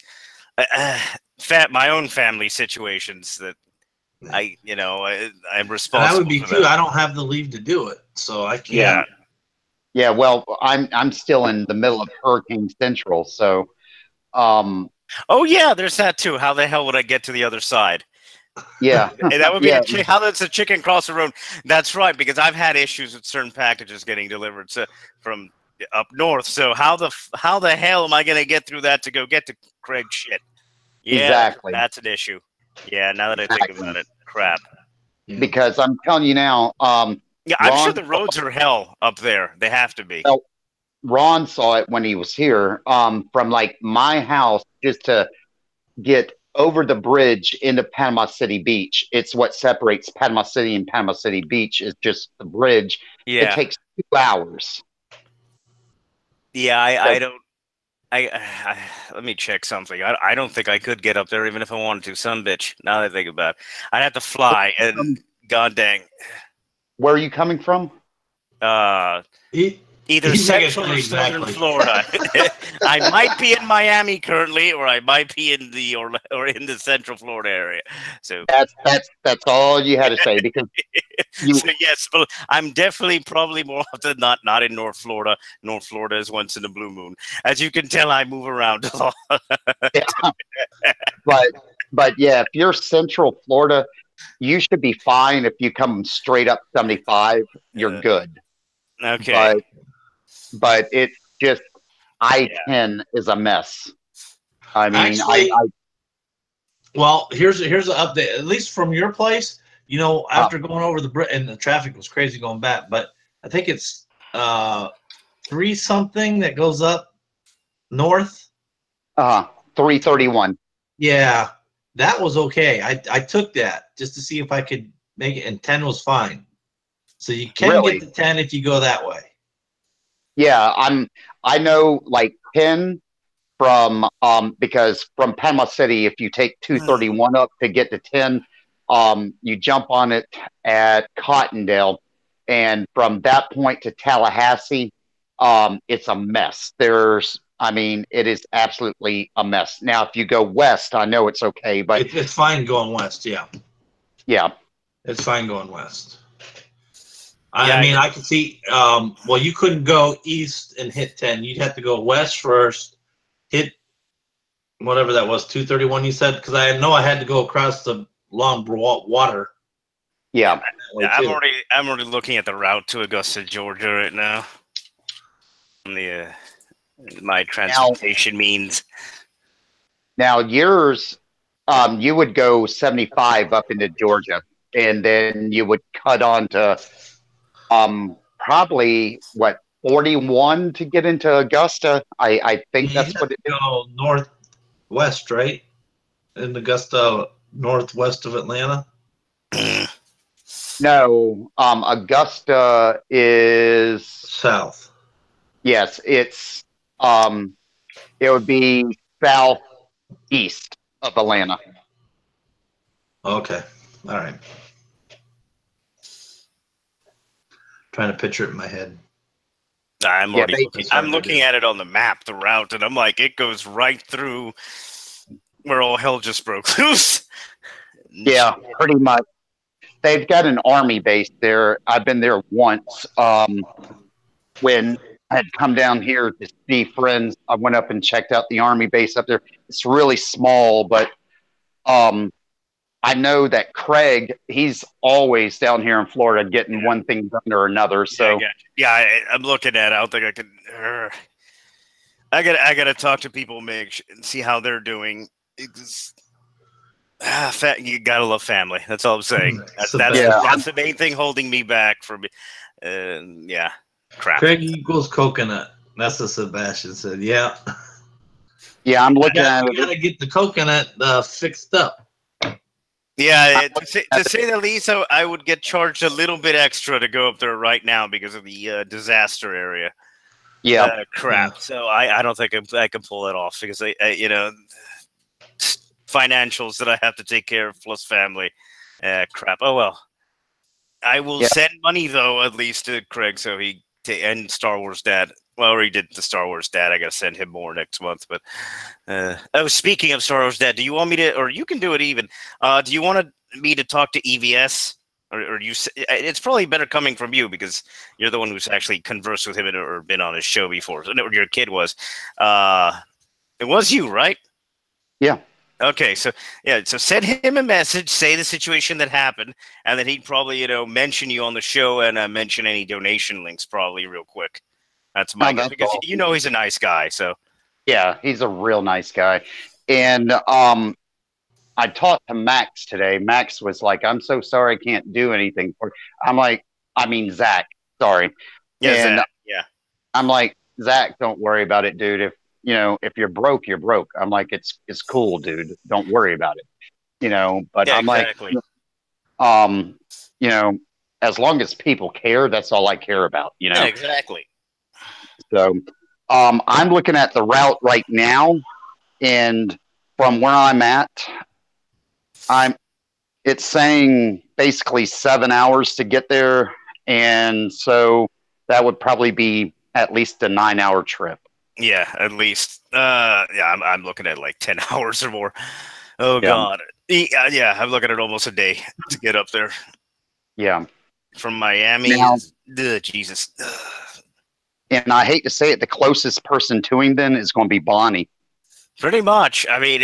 my own family situations that I'm responsible. And I would be for too. that. I don't have the leave to do it, so I can't. Yeah. Yeah, well, I'm still in the middle of Hurricane Central, so Oh yeah, there's that too. How the hell would I get to the other side? yeah. And that would be Yeah. how does a chicken cross the road? That's right, because I've had issues with certain packages getting delivered from up north. So how the hell am I going to get through that to go get to Craig? Shit. Yeah, Exactly. that's an issue. Yeah, now that I think about it, crap. Yeah. Because I'm telling you now, Yeah, I'm sure Ron, the roads are hell up there. They have to be. well, Ron saw it when he was here. From like my house just to get over the bridge into Panama City Beach. It's what separates Panama City and Panama City Beach is just the bridge. It Yeah. takes 2 hours. Yeah, I don't. Let me check something. I don't think I could get up there even if I wanted to. Some bitch. Now that I think about it, I'd have to fly. And god dang. Where are you coming from? Either He's Central like, or Southern exactly. Florida. I might be in Miami currently, or I might be in in the Central Florida area. So That's all you had to say because you so yes, but I'm definitely probably more often than not in North Florida. North Florida is once in a blue moon. As you can tell, I move around a lot. but yeah, if you're Central Florida, you should be fine. If you come straight up 75, you're good. Okay. But it's just I-10 is a mess. I mean, Actually, well, here's an update. At least from your place, after going over the bridge, and the traffic was crazy going back, but I think it's 3 something that goes up north. 331. Yeah, that was okay. I took that just to see if I could make it, and 10 was fine. So you can Really? get the 10 if you go that way. Yeah, I know like 10 from because from Panama City, if you take 231 up to get to 10, you jump on it at Cottondale, and from that point to Tallahassee, it's a mess. It is absolutely a mess. Now, if you go west, I know it's okay, but It's fine going west. Yeah, yeah, it's fine going west. Yeah, I mean, I can see. Well, you couldn't go east and hit 10. You'd have to go west first, hit whatever that was, 231. You said, because I know I had to go across the long water. yeah. I'm already looking at the route to Augusta, Georgia, right now. On the my transportation means. Now yours, you would go 75 up into Georgia, and then you would cut on to probably what 41 to get into Augusta. I think You that's have what to it is. go northwest, right? In Augusta, northwest of Atlanta. No, Augusta is South. yes, it's it would be southeast of Atlanta. Okay. All right. Trying to picture it in my head. I'm already looking. I'm looking at at it on the map, the route, and I'm like, it goes right through where all hell just broke loose. Yeah, pretty much. They've got an army base there. I've been there once. When I had come down here to see friends, I went up and checked out the army base up there. It's really small, but I know that Craig, he's always down here in Florida getting one thing done or another. So I'm looking at it. I don't think I can. I got to talk to people, and see how they're doing. You gotta love family. That's all I'm saying. That's the main thing holding me back from. Yeah, crap. Craig equals coconut. That's what Sebastian said. Yeah. Yeah, I'm looking at You gotta get the coconut fixed up. Yeah, to say the least, I would get charged a little bit extra to go up there right now because of the disaster area. Yeah, crap. Yeah. So I don't think I can pull that off because I financials that I have to take care of plus family. Crap. Oh well. I will send money though, at least to Craig, so and Star Wars Dad. Well, he did the Star Wars Dad. I got to send him more next month. But speaking of Star Wars Dad, do you want me to, or you can do it even? Do you want me to talk to EVS, or you? It's probably better coming from you because you're the one who's actually conversed with him or been on his show before. Or your kid was. It was you, right? Yeah. Okay, so send him a message, say the situation that happened, and then he'd probably mention you on the show and mention any donation links probably real quick. That's my guess because awesome. He's a nice guy. So yeah, he's a real nice guy. And I talked to Max today. Max was like, "I'm so sorry, I can't do anything for." I'm like, I mean Zach, sorry. Yeah, and Zach, yeah. I'm like, Zach, don't worry about it, dude. If you're broke, you're broke. I'm like, it's cool, dude. Don't worry about it. But yeah, I'm exactly. like, as long as people care, that's all I care about, Yeah, exactly. So, I'm looking at the route right now, and from where I'm at, it's saying basically 7 hours to get there, and so that would probably be at least a 9-hour trip. Yeah, at least. I'm looking at like 10 hours or more. Oh, yeah. God. Yeah, I'm looking at almost a day to get up there. Yeah. From Miami. Now, Jesus. And I hate to say it, the closest person to him then is going to be Bonnie. Pretty much. I mean,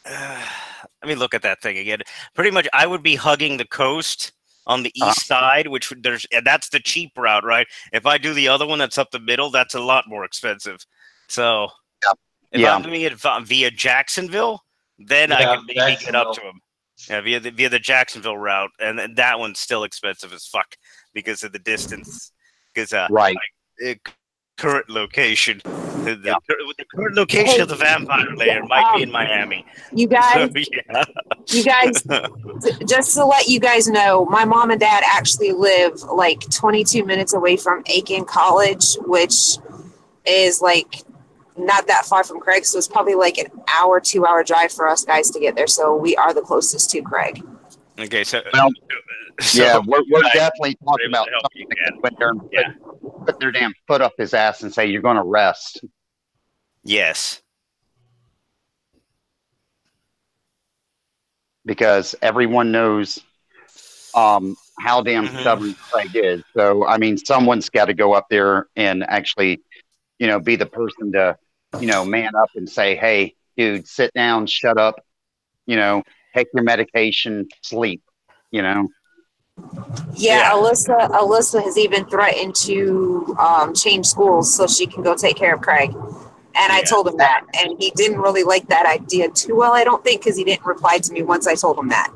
let me look at that thing again. Pretty much, I would be hugging the coast on the east side, which that's the cheap route, right? If I do the other one that's up the middle, that's a lot more expensive. So if I'm doing it via Jacksonville, then I can maybe get up to him. Yeah, via the Jacksonville route, and that one's still expensive as fuck because of the distance. Because right. Current location. The current location of the vampire lair might be in Miami. You guys, just to let you guys know, my mom and dad actually live like 22 minutes away from Aiken College, which is like not that far from Craig. So it's probably like an 2-hour drive for us guys to get there. So we are the closest to Craig. Okay, so we're definitely talking about something put their damn foot up his ass and say you're going to rest. Yes, because everyone knows how damn stubborn Craig is. So I mean, someone's got to go up there and actually, be the person to, man up and say, "Hey, dude, sit down, shut up, take your medication, sleep." Yeah, Alyssa has even threatened to change schools so she can go take care of Craig. And I told him that, and he didn't really like that idea too well, I don't think, because he didn't reply to me once I told him that.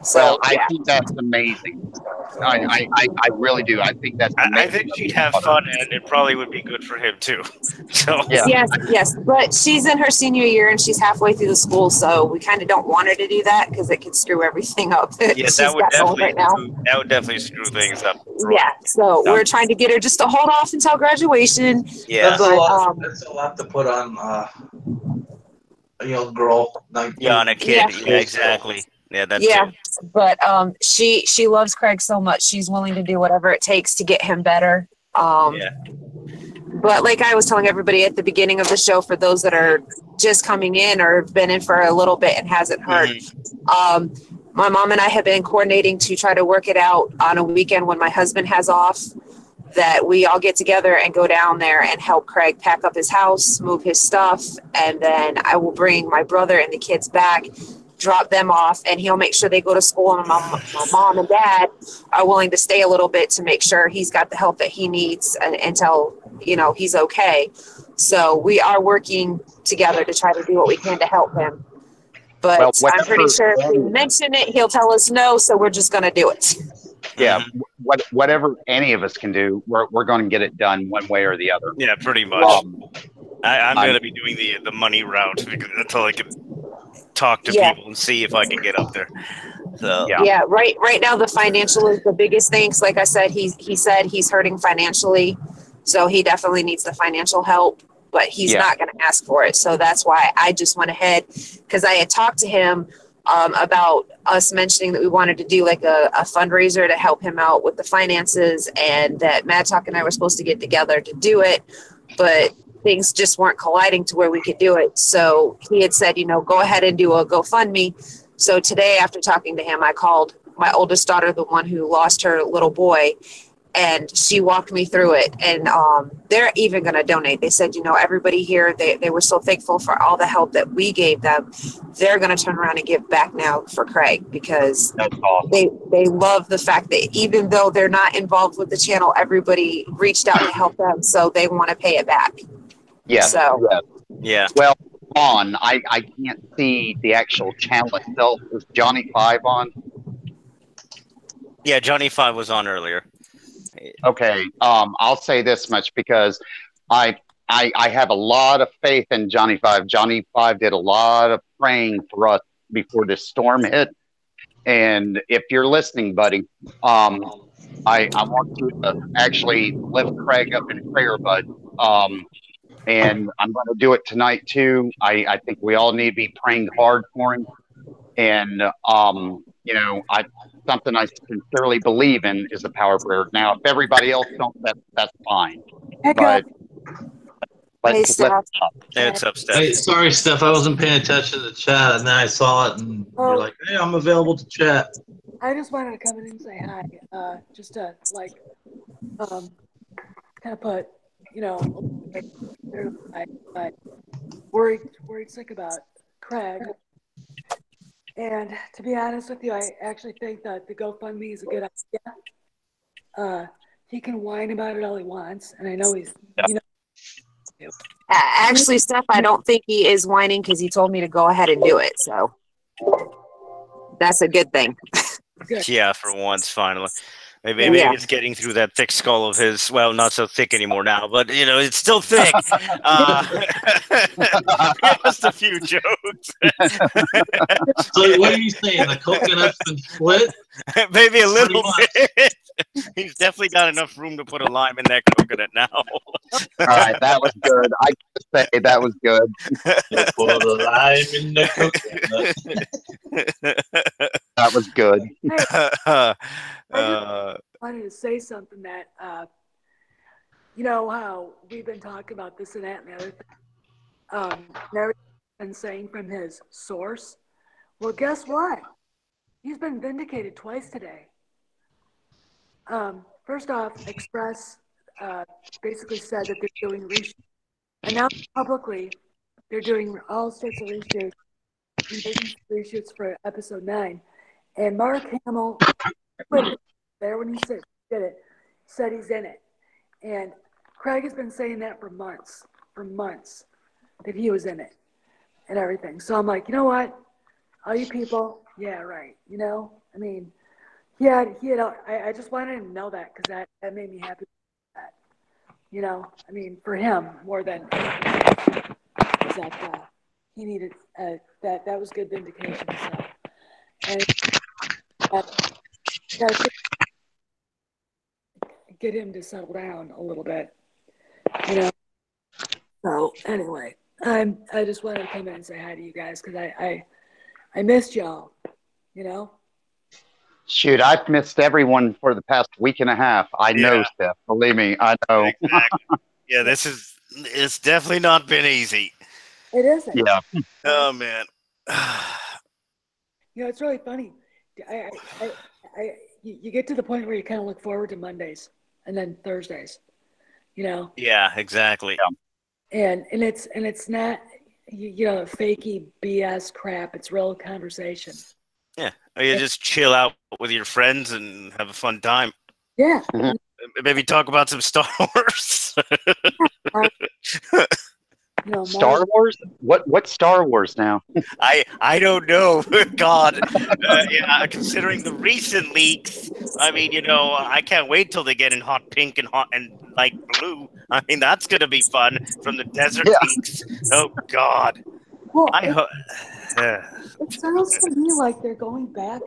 So I think that's amazing. I really do. I think that's amazing. I think she'd have fun, and it probably would be good for him too. So yes. But she's in her senior year, and she's halfway through the school, so we kind of don't want her to do that because it could screw everything up. Yes, that would definitely screw things up. Yeah, so we're trying to get her just to hold off until graduation. Yeah, that's a lot to put on a young girl. On a kid. Yeah, exactly. Yeah, but she loves Craig so much she's willing to do whatever it takes to get him better. But like I was telling everybody at the beginning of the show, for those that are just coming in or been in for a little bit and hasn't heard, my mom and I have been coordinating to try to work it out on a weekend when my husband has off, that we all get together and go down there and help Craig pack up his house, move his stuff, and then I will bring my brother and the kids back, drop them off, and he'll make sure they go to school, and my mom and dad are willing to stay a little bit to make sure he's got the help that he needs until he's okay. So we are working together to try to do what we can to help him. But Well, I'm pretty whatever. sure if we mention it, he'll tell us no. So we're just going to do it. Yeah, whatever any of us can do, we're going to get it done one way or the other. Yeah, pretty much. I'm I'm- going to be doing the money route because until I can talk to Yeah. people and see if I can get up there. So Yeah. Yeah, right now the financial is the biggest thing. 'Cause like I said, he said he's hurting financially, so he definitely needs the financial help, but he's Yeah. not going to ask for it. So that's why I just went ahead, because I had talked to him about us mentioning that we wanted to do like a fundraiser to help him out with the finances, and that Mad Talk and I were supposed to get together to do it, but things just weren't colliding to where we could do it. So he had said, go ahead and do a GoFundMe. So today, after talking to him, I called my oldest daughter, the one who lost her little boy, and she walked me through it. And they're even going to donate. They said, everybody here, they were so thankful for all the help that we gave them. They're going to turn around and give back now for Craig, because That's awesome. they love the fact that even though they're not involved with the channel, everybody reached out to help them. So they want to pay it back. Yes. So, Yes. yeah. Well, I can't see the actual channel itself. Is Johnny Five on? Yeah, Johnny 5 was on earlier. Okay. I'll say this much because I have a lot of faith in Johnny Five. Johnny Five did a lot of praying for us before this storm hit. And if you're listening, buddy, I want you to actually lift Craig up in prayer, bud. And I'm going to do it tonight too. I think we all need to be praying hard for him. And something I sincerely believe in is the power of prayer. Now, if everybody else don't, that's fine. But hey, let's Steph. It's up, Steph. Hey, sorry, Steph. I wasn't paying attention to the chat, and then I saw it, and you're like, "Hey, I'm available to chat." I just wanted to come in and say hi, just to kind of put, but worried sick about Craig. And to be honest with you, I actually think that the GoFundMe is a good idea. He can whine about it all he wants, and I know he's, Actually, Steph, I don't think he is whining, because he told me to go ahead and do it. So that's a good thing. good. Yeah, for once, finally. Maybe Yeah. it's getting through that thick skull of his. Well, not so thick anymore now, but it's still thick. Just a few jokes. So, what are you saying? The coconut's been split? Maybe a little Pretty bit. He's definitely got enough room to put a lime in that coconut now. all right. That was good. I gotta say that was good. Put a lime in the coconut. That was good. I wanted to say something that, how we've been talking about this and that and the other thing. Larry's been saying from his source. Well, guess what? He's been vindicated twice today. First off, Express basically said that they're doing reshoots. And now publicly, they're doing all sorts of reshoots, reshoots for episode 9. And Mark Hamill, there when he did it, said he's in it. And Craig has been saying that for months, that he was in it and everything. So I'm like, you know what? All you people, yeah, right. I mean, I just wanted him to know that, because that made me happy. I mean, for him more than that he needed that was good vindication. So, and gotta get him to settle down a little bit. So anyway, I just wanted to come in and say hi to you guys, because I missed y'all. Shoot, I've missed everyone for the past week and a half. I know, Steph. Believe me, I know. Exactly. Yeah, it's definitely not been easy. It isn't. Yeah. Oh man. It's really funny. You get to the point where you kind of look forward to Mondays and then Thursdays. Yeah, exactly. And it's not fakey BS crap. It's real conversation. Yeah, or you just chill out with your friends and have a fun time. Yeah. Maybe talk about some Star Wars. Star Wars? What Star Wars now? I don't know. God, yeah, considering the recent leaks, I mean, I can't wait till they get in hot pink and hot and light blue. I mean, that's gonna be fun from the desert Yeah. leaks. Oh God, Well, I hope. it sounds to me like they're going back.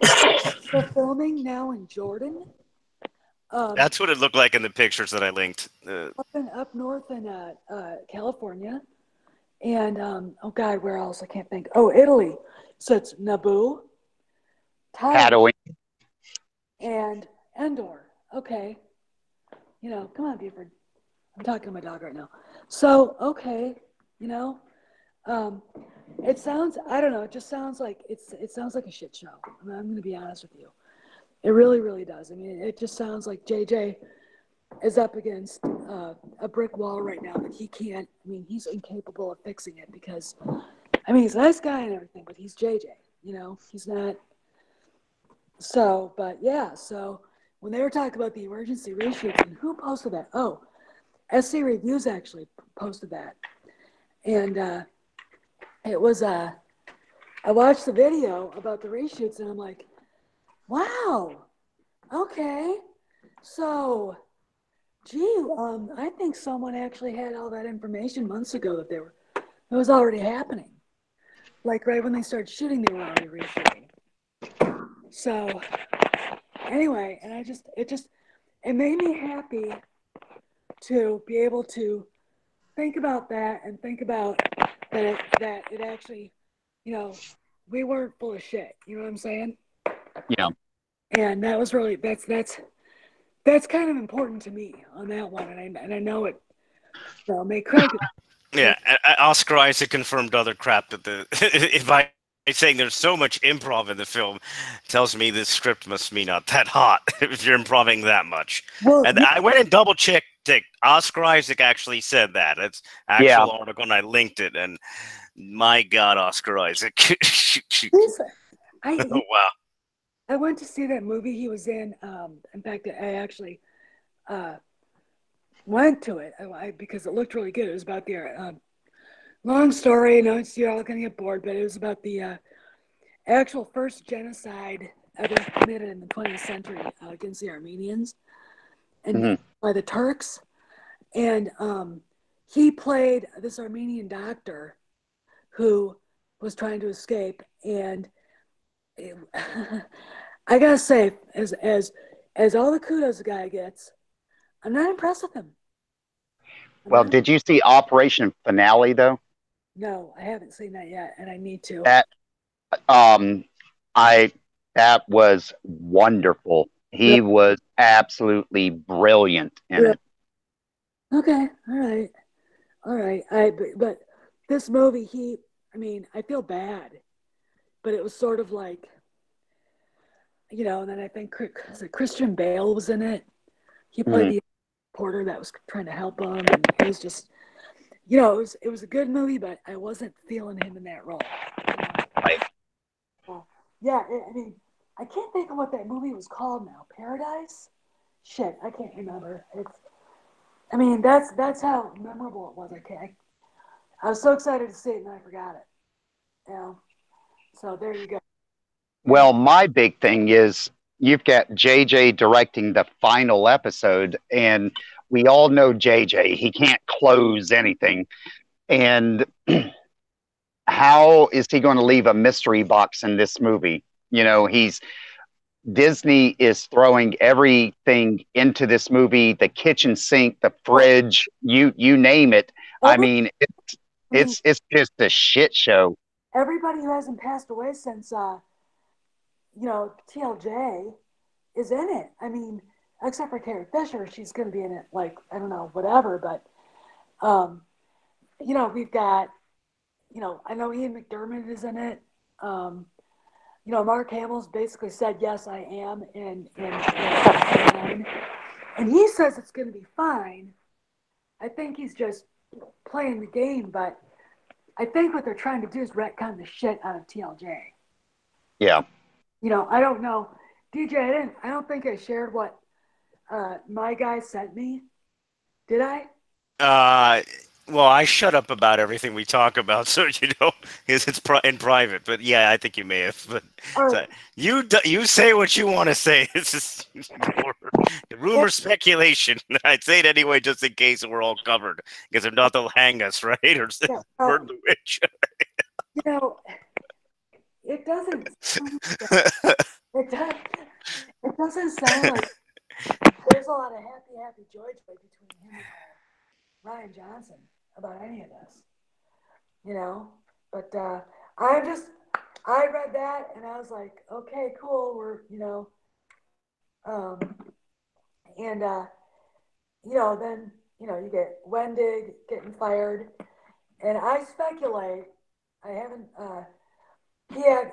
They're filming now in Jordan. That's what it looked like in the pictures that I linked. Up north in California, and oh God, where else? I can't think. Oh, Italy. So it's Naboo, Thailand, Tatooine. and Endor. Okay, come on, Buford. I'm talking to my dog right now. So okay, it sounds. I don't know. It just sounds like it sounds like a shit show. I'm going to be honest with you. It really, really does. I mean, it just sounds like JJ is up against a brick wall right now that he can't. I mean, he's incapable of fixing it because, I mean, he's a nice guy and everything, but he's JJ. He's not. So, but yeah. So when they were talking about the emergency reshoots, and who posted that? Oh, SC Reviews actually posted that, and it was I watched the video about the reshoots, and I'm like, wow, okay, so. Gee, I think someone actually had all that information months ago that it was already happening. Like right when they started shooting, they were already reshooting. So anyway, and it made me happy to be able to think about that and think about that it actually, we weren't full of shit. You know what I'm saying? Yeah. And that was really that's kind of important to me on that one, and I know it. So may Craig. Yeah, Oscar Isaac confirmed other crap that if I saying there's so much improv in the film tells me this script must be not that hot if you're improving that much. Well, And I went and double checked. Oscar Isaac actually said that. It's Yeah. actual article, and I linked it. And my God, Oscar Isaac! Oh wow! I went to see that movie he was in. In fact, I actually went to it because it looked really good. It was about the long story. I know you're all going to get bored, but it was about the actual first genocide ever committed in the 20th century against the Armenians and by the Turks. And he played this Armenian doctor who was trying to escape. And I gotta say, as all the kudos the guy gets, I'm not impressed with him. Well, did you see Operation Finale though? No, I haven't seen that yet, and I need to. That that was wonderful. He was absolutely brilliant in it. Okay, all right. But this movie, I feel bad, but it was sort of like, and then I think Christian Bale was in it. He played the reporter that was trying to help him, and it was just, it was a good movie, but I wasn't feeling him in that role. Right. Yeah, I can't think of what that movie was called now. Paradise? Shit, I can't remember. That's how memorable it was. I was so excited to see it, and I forgot it. So there you go. Well, my big thing is you've got JJ directing the final episode, and we all know JJ. He can't close anything. And how is he going to leave a mystery box in this movie? Disney is throwing everything into this movie, the kitchen sink, the fridge, you name it. It's just a shit show. Everybody who hasn't passed away since TLJ is in it. Except for Carrie Fisher, she's going to be in it, like, I don't know, whatever. But we've got, I know Ian McDermott is in it. Mark Hamill's basically said, yes, I am in and he says it's going to be fine. I think he's just playing the game, but I think what they're trying to do is retcon the shit out of TLJ. Yeah. I don't know. DJ, I don't think I shared what my guy sent me. Did I? Well, I shut up about everything we talk about, so because it's in private. But yeah, I think you may have. But All so right. you say what you want to say. This is Well, rumor speculation. I'd say it anyway, just in case we're all covered. Because if not, they'll hang us, right? Or yeah, burn the witch. you know, it doesn't sound like it does. It doesn't sound like there's a lot of happy joy between him and Ryan Johnson about any of this, you know. But I just I read that and I was like, okay, cool. We're um, and then you get Wendig getting fired, and I speculate. I haven't. He had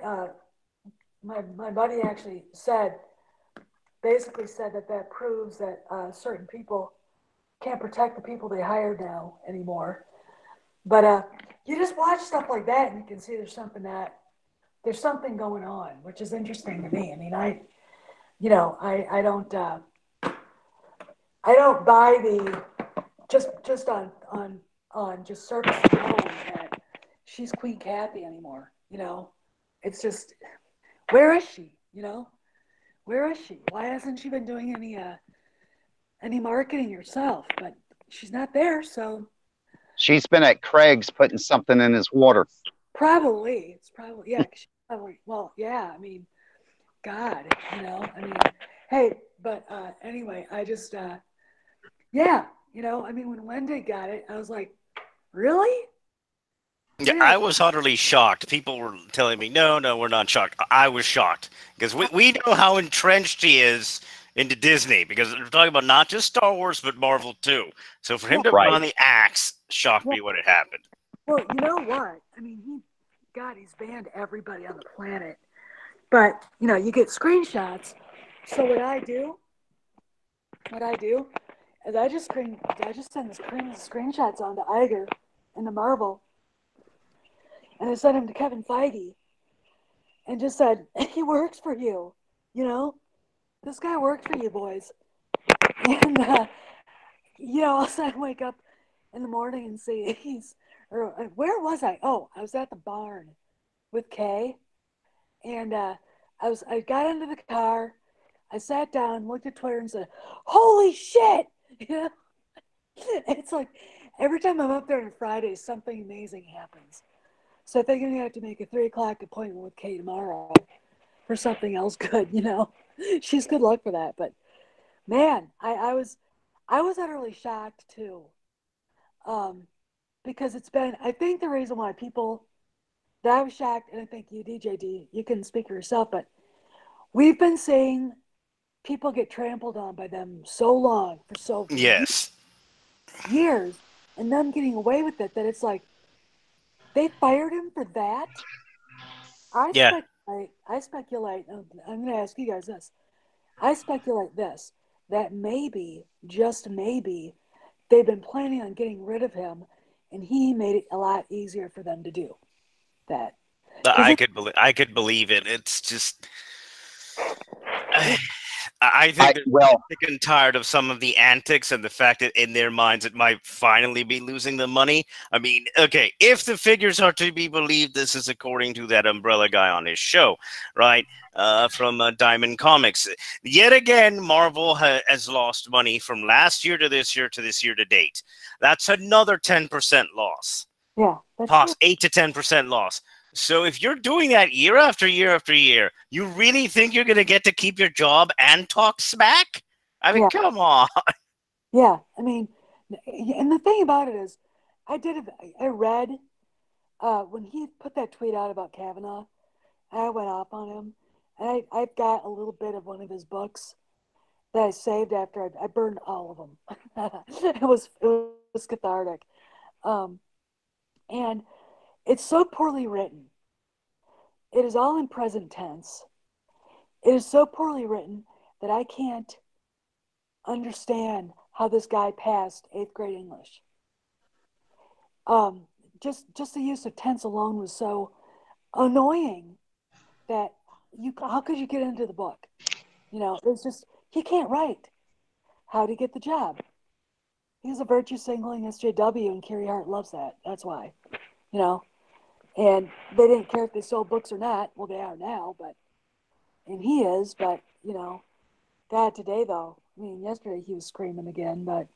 my buddy actually basically said that proves that certain people can't protect the people they hired now anymore. But you just watch stuff like that and you can see there's something going on, which is interesting to me. I mean, I don't buy the just on just surface alone that she's Queen Kathy anymore. It's just, where is she? Where is she? Why hasn't she been doing any marketing herself? But she's not there, so She's been at Craig's putting something in his water. probably it's probably yeah. She probably, well, yeah. I mean, God, I mean, hey, but anyway, I just yeah, I mean, when Wendy got it, I was like, really? Yeah, Really? I was utterly shocked. People were telling me, no, no, we're not shocked. I was shocked because we know how entrenched he is into Disney because we're talking about not just Star Wars, but Marvel too. So for him to put Right. on the axe shocked Yeah. me when it happened. Well, you know what? I mean, he's banned everybody on the planet. But you get screenshots. So what I do is I just send the screenshots on to Iger and to Marvel, and I sent them to Kevin Feige, and just said, he works for you. This guy works for you, boys. And all of a sudden wake up in the morning and see or where was I? Oh, I was at the barn with Kay, and I got into the car, I sat down, looked at Twitter, and said, "Holy shit!" It's like every time I'm up there on Friday, something amazing happens. So I think I'm gonna have to make a 3 o'clock appointment with Kay tomorrow for something else good. She's good luck for that. But man, I was utterly shocked too, because I think the reason why people that I was shocked, and I think you, DJD, you can speak for yourself, but we've been seeing people get trampled on by them so long for Yes. years, and them getting away with it, that it's like they fired him for that. Yeah. I speculate. I'm going to ask you guys this. I speculate this, that maybe, just maybe, they've been planning on getting rid of him, and he made it a lot easier for them to do that. I could believe it. It's just I think they're Well, sick and tired of some of the antics and the fact that in their minds it might finally be losing the money. I mean, okay, if the figures are to be believed, this is according to that umbrella guy on his show, right? From Diamond Comics. Yet again, Marvel has lost money from last year to this year to this year to date. That's another 10% loss. Yeah, that's true. 8 to 10% loss. So if you're doing that year after year after year, you really think you're going to get to keep your job and talk smack? I mean, Yeah. come on. Yeah, I mean, and the thing about it is, I read when he put that tweet out about Kavanaugh, I went off on him, and I've got a little bit of one of his books that I saved after I burned all of them. It was cathartic, um, and it's so poorly written. It is all in present tense. It is so poorly written that I can't understand how this guy passed 8th grade English. Um, just the use of tense alone was so annoying that how could you get into the book? It's just he can't write. How would he get the job? he's a virtue signaling SJW, and Carrie Hart loves that. That's why, you know. And they didn't care if they sold books or not. Well, they are now, but and he is. But God, today though, I mean, yesterday he was screaming again. But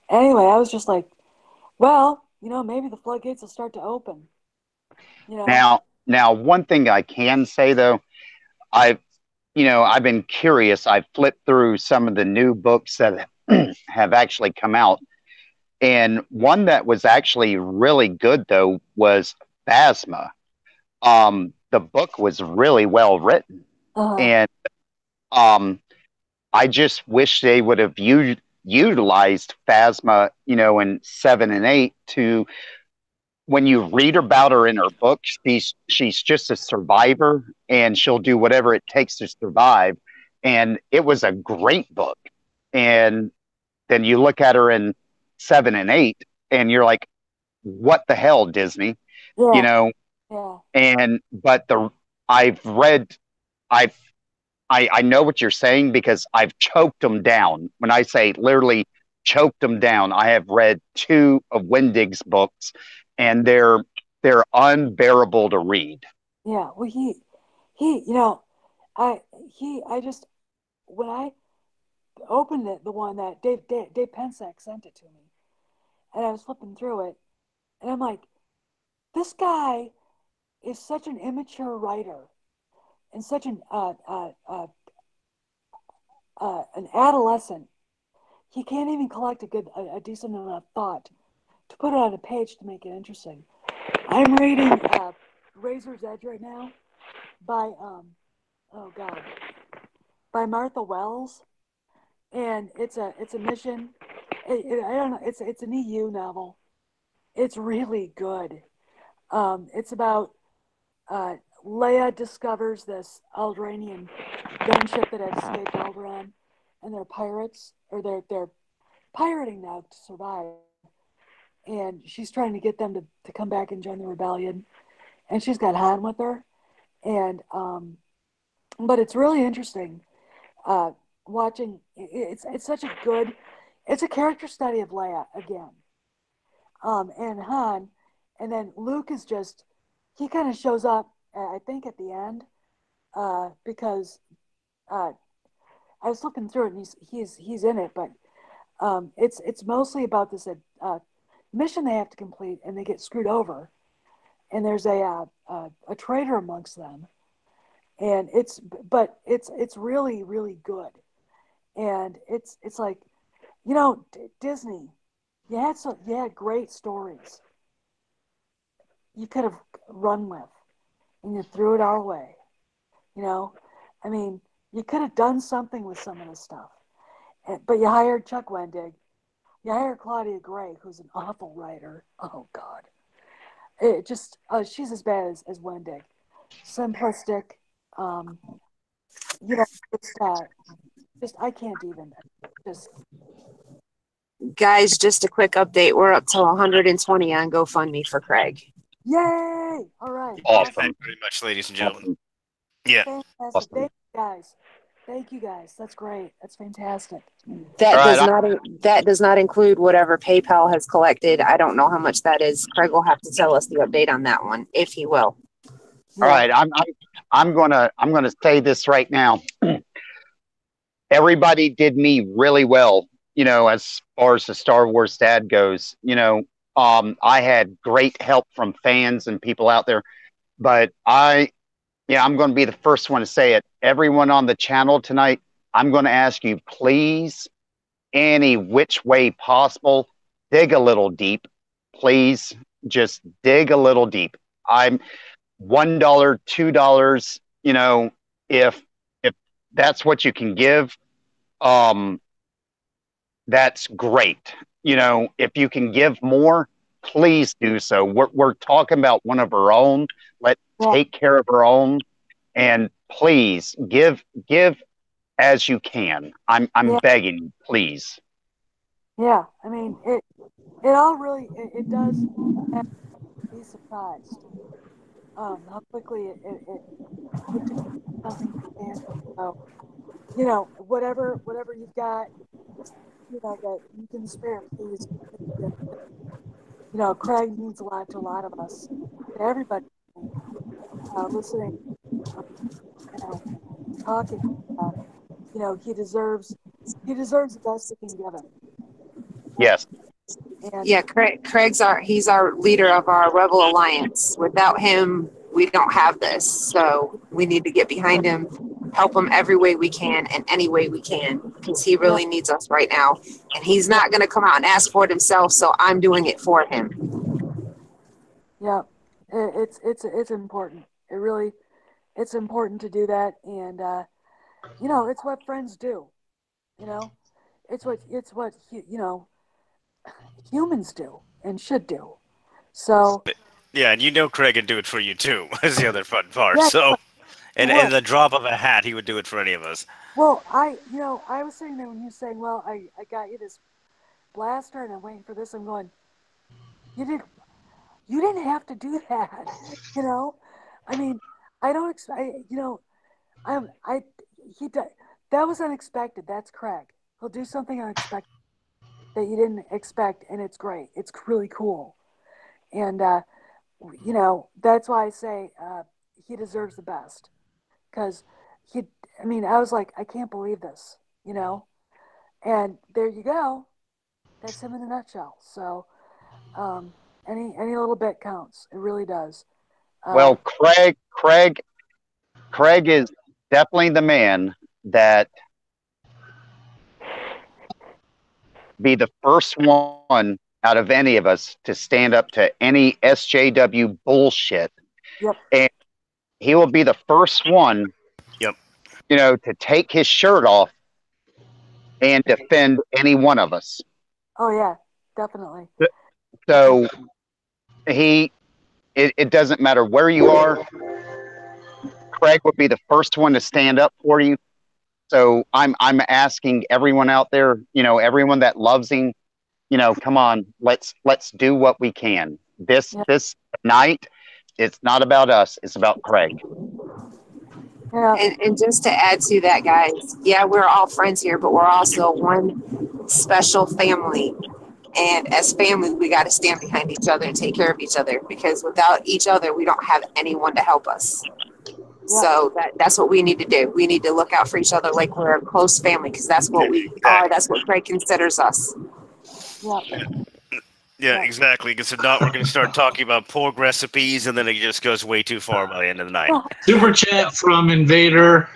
anyway, I was just like, well, maybe the floodgates will start to open. Now, one thing I can say though, I've I've been curious. I've flipped through some of the new books that have actually come out, and one that was actually really good though was Phasma. The book was really well written, and um, I just wish they would have utilized Phasma, in 7 and 8 to when you read about her in her book, she's just a survivor and she'll do whatever it takes to survive. And it was a great book. And then you look at her in 7 and 8 and you're like, what the hell, Disney? You Yeah, know, yeah, and but the I've read I've I know what you're saying because I've choked them down. When I say literally choked them down, I have read two of Wendig's books, and they're unbearable to read. yeah. Well, he, I just when I opened it, the one that Dave Pensack sent it to me, and I was flipping through it, and I'm like, this guy is such an immature writer and such an adolescent. He can't even collect a decent enough thought to put it on a page to make it interesting. I'm reading Razor's Edge right now by oh god by Martha Wells, and it's a mission. I don't know. It's an EU novel. It's really good. It's about Leia discovers this Alderanian gunship that had escaped Alderaan, and they're pirates, or they're pirating now to survive. And she's trying to get them to come back and join the rebellion. And she's got Han with her. And but it's really interesting uh, watching. It's such a good. It's a character study of Leia again, and Han, and then Luke is just he kind of shows up. I think at the end because uh, I was looking through it and he's in it, but it's mostly about this mission they have to complete, and they get screwed over, and there's a traitor amongst them, and it's really really good, and it's like Disney, you had great stories you could have run with, and you threw it our way. You know, I mean, you could have done something with some of this stuff, but you hired Chuck Wendig. You hired Claudia Gray, who's an awful writer. Oh God, it just she's as bad as Wendig. Simplistic, um, you know, just I can't even just Guys, just a quick update. We're up to 120 on GoFundMe for Craig. yay! All right, Awesome. Very much, ladies and gentlemen. Awesome. Yeah. fantastic. Awesome. Thank you guys. Thank you guys. That's great. That's fantastic. That All does right. not that does not include whatever PayPal has collected. I don't know how much that is. Craig will have to tell us the update on that one, if he will. All right. I'm gonna say this right now. Everybody did me really well, as far as the Star Wars dad goes. I had great help from fans and people out there, but I'm going to be the first one to say it. Everyone on the channel tonight, I'm going to ask you, please, any which way possible, dig a little deep. Please, just dig a little deep. I'm $1, $2, if that's what you can give, um, that's great. If you can give more, please do so. We're talking about one of our own. Let's take care of our own, and please give as you can. I'm Yeah. begging you, please. Yeah. I mean, it all really it does have to be surprised how quickly it turns something substantial. So whatever you've got, that you can spare, please. Craig means a lot to a lot of us, to everybody listening, and talking. Uh, he deserves the best we can give him. Yes. And Yeah, he's our leader of our Rebel Alliance. Without him, we don't have this. So we need to get behind him, help him every way we can and any way we can, because he really needs us right now. And he's not going to come out and ask for it himself. So I'm doing it for him. yeah, it's important. It's important to do that, and it's what friends do. You know, it's what humans do and should do. So Yeah, and Craig would do it for you too. Is the other fun part. yeah, So, he and would. the drop of a hat, he would do it for any of us. Well, I was sitting there when you were saying, well, I got you this blaster and I'm waiting for this. I'm going, you didn't you didn't have to do that. You know, I mean, I don't expect. I'm I he did, that was unexpected. That's Craig. He'll do something unexpected that you didn't expect, and it's great. It's really cool, and that's why I say he deserves the best because he. I mean, I was like, I can't believe this. And there you go. That's him in a nutshell. So um, any little bit counts. It really does. Uh, Well, Craig is definitely the man that be the first one out of any of us to stand up to any SJW bullshit. yep. And he will be the first one, Yep. to take his shirt off and defend any one of us. Oh yeah, definitely. So it doesn't matter where you are. Craig would be the first one to stand up for you. So I'm asking everyone out there, everyone that loves him, come on, let's do what we can. This Yeah. this night, it's not about us, it's about Craig. Yeah. And just to add to that, guys, yeah, we're all friends here, but we're also one special family. And as family, we got to stand behind each other and take care of each other, because without each other, we don't have anyone to help us. Yeah. So that's what we need to do. We need to look out for each other like we're a close family, because that's what we are. That's what Craig considers us. Yeah. Yeah, Yeah. exactly. Because if not, we're going to start talking about pork recipes, and then it just goes way too far by the end of the night. Super chat from Invader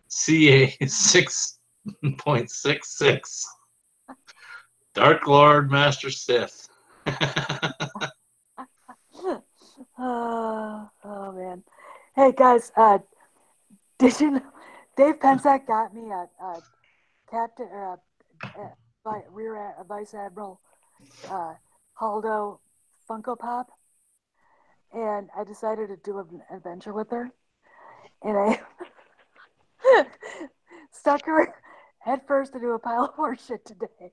CA 6.66. Dark Lord Master Sith. Oh man. Hey guys, did you know Dave Pensack got me a captain or a Vice Admiral Haldo Funko Pop, and I decided to do an adventure with her, and I stuck her head first into a pile of horse shit today.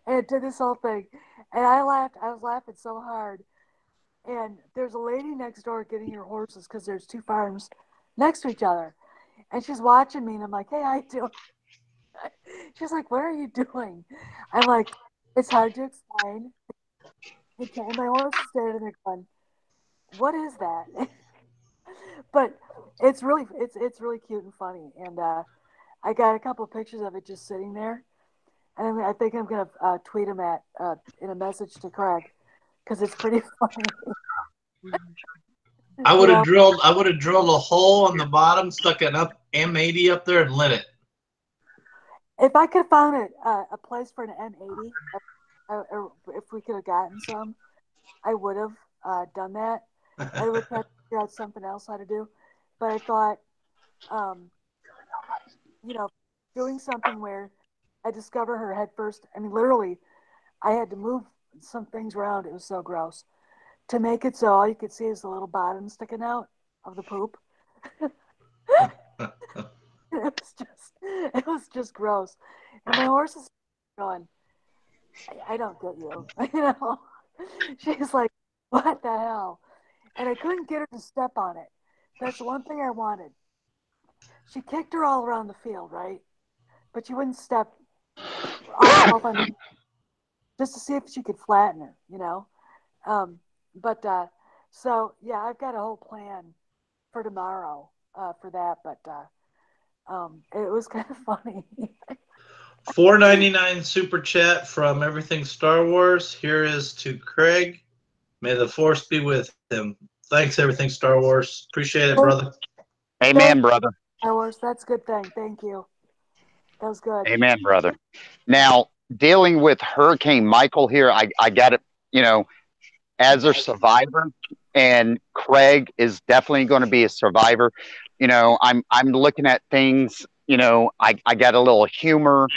And did this whole thing. And I laughed. I was laughing so hard. And there's a lady next door getting her horses because there's two farms next to each other. And she's watching me, and I'm like, hey, how you doing? She's like, what are you doing? I'm like, it's hard to explain. And my horse is standing there going, what is that? But it's really cute and funny. And I got a couple of pictures of it just sitting there. And I think I'm gonna tweet them in a message to Craig because it's pretty funny. I You would have know, drilled a hole on the bottom, stuck an M80 up there, and lit it. if I could have found a place for an M80, or if we could have gotten some, I would have done that. I would have figured out something else how to do, but I thought, um, doing something where I discover her head first. I mean, literally, I had to move some things around. It was so gross to make it so all you could see is the little bottom sticking out of the poop. It was just gross. And my horse is going, I don't get you. She's like, what the hell? And I couldn't get her to step on it. That's the one thing I wanted. She kicked her all around the field, right? But she wouldn't step off on just to see if she could flatten her, But so yeah, I've got a whole plan for tomorrow for that. But it was kind of funny. $4.99 super chat from Everything Star Wars. Here is to Craig. May the force be with him. Thanks, Everything Star Wars. Appreciate it, brother. Amen, brother. Star Wars, that's a good thing. Thank you. That was good. Amen, brother. Now, dealing with Hurricane Michael here, I got it, as a survivor, and Craig is definitely going to be a survivor. I'm looking at things, I got a little humor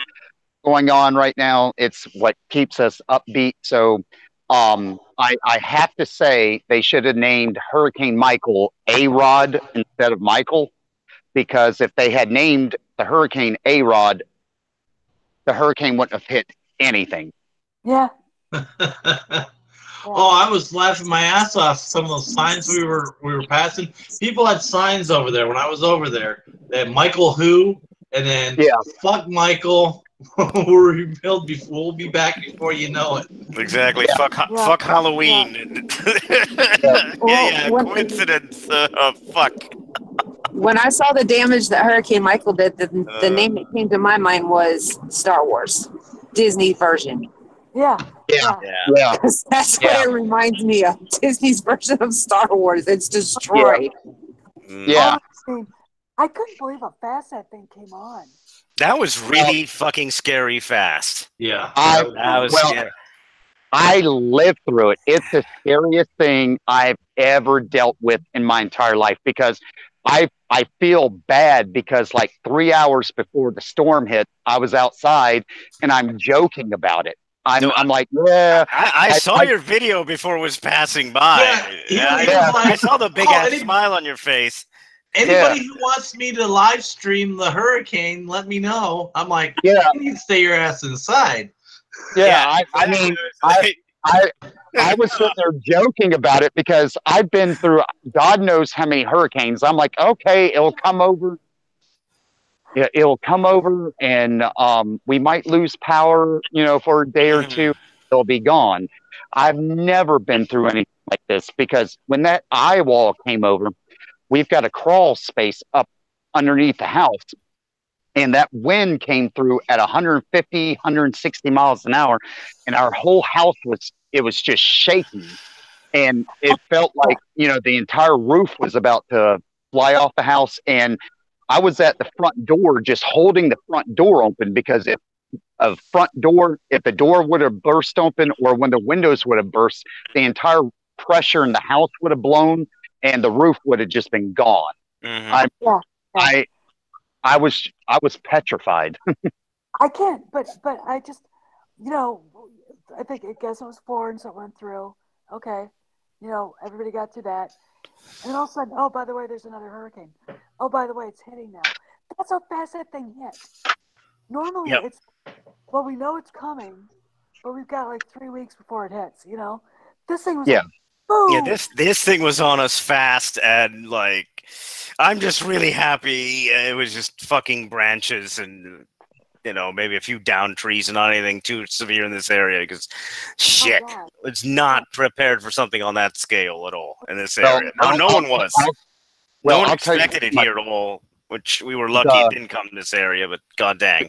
going on right now. It's what keeps us upbeat. So I have to say they should have named Hurricane Michael A-Rod instead of Michael, because if they had named the hurricane A-Rod, the hurricane wouldn't have hit anything. Yeah. Oh, I was laughing my ass off. Some of those signs we were passing. People had signs over there when I was over there. They had Michael who, and then fuck Michael. We'll be back before you know it. Exactly. Yeah. Fuck Halloween. Yeah. Coincidence. Fuck. When I saw the damage that Hurricane Michael did, the name that came to my mind was Star Wars, Disney version. Yeah. That's what it reminds me of. Disney's version of Star Wars. It's destroyed. Yeah. I couldn't believe how fast that thing came on. That was really fucking scary fast. Yeah. I lived through it. It's the scariest thing I've ever dealt with in my entire life, because I feel bad because like 3 hours before the storm hit, I was outside and I'm joking about it. I'm like, yeah. I saw your video before it was passing by. I saw the big ass smile on your face. Anybody who wants me to live stream the hurricane, let me know. I'm like, you need to stay your ass inside. I was sitting there joking about it because I've been through God knows how many hurricanes. I'm like, okay, it'll come over. Yeah, it'll come over, and we might lose power, for a day or two. It'll be gone. I've never been through anything like this, because when that eye wall came over, we've got a crawl space up underneath the house, and that wind came through at 150, 160 miles an hour, and our whole house was just shaking, and it felt like, the entire roof was about to fly off the house. And I was at the front door just holding the front door open, because if the door would have burst open, or when the windows would have burst, the entire pressure in the house would have blown and the roof would have just been gone. Mm-hmm. I was petrified. I can't, but I just, I guess it was Florence that went through. Okay. Everybody got through that. And then all of a sudden, oh, by the way, there's another hurricane. Oh, by the way, it's hitting now. That's how fast that thing hit. Normally, we know it's coming, but we've got like 3 weeks before it hits, This thing was boom. Yeah, this thing was on us fast, and like, I'm just really happy it was just fucking branches and, maybe a few down trees and not anything too severe in this area, because shit, it's not prepared for something on that scale at all in this area. No one was. No one expected it here at all, which we were lucky it didn't come to this area, but god dang.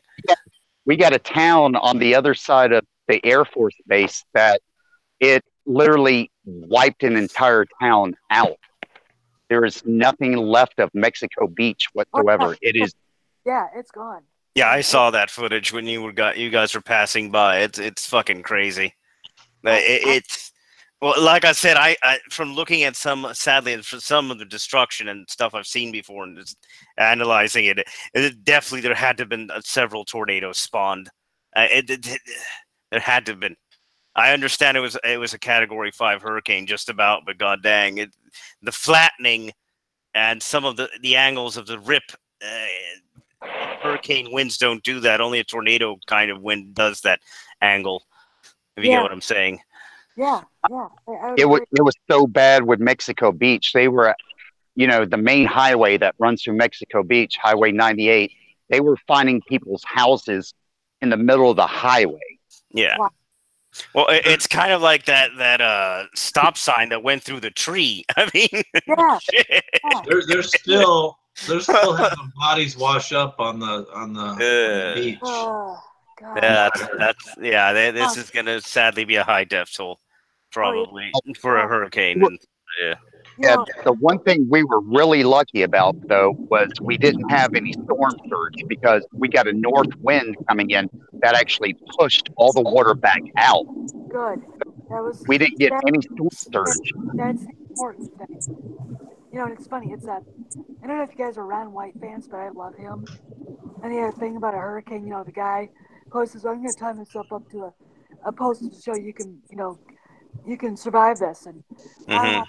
We got a town on the other side of the Air Force Base that it literally wiped an entire town out. There is nothing left of Mexico Beach whatsoever. It is. Yeah, it's gone. Yeah, I saw that footage when you guys were passing by. It's fucking crazy. It's well, like I said, I from looking at some of the destruction and stuff I've seen before and just analyzing it definitely there had to have been several tornadoes spawned. There had to have been. I understand it was a Category 5 hurricane just about, but god dang, the flattening and some of the angles of the rip. Hurricane winds don't do that. Only a tornado kind of wind does that angle. If you get what I'm saying. Yeah. It was so bad with Mexico Beach. They were, the main highway that runs through Mexico Beach, Highway 98. They were finding people's houses in the middle of the highway. Yeah. Wow. Well, it's kind of like that stop sign that went through the tree. I mean, Yeah. shit. Yeah. They're still having bodies wash up on the beach. Oh, God. Yeah, this Oh, is gonna sadly be a high death toll, probably for a hurricane. Well, And yeah, you Yeah, know, the one thing we were really lucky about, though, was we didn't have any storm surge because we got a north wind coming in that actually pushed all the water back out. good. That was We didn't get that, any storm that surge. that's the important thing. You know, and it's funny, it's that I don't know if you guys are Ron White fans, but I love him. And he had a thing about a hurricane, the guy posts, I'm gonna tie myself up to a post to show you can survive this. And I'm hmm like,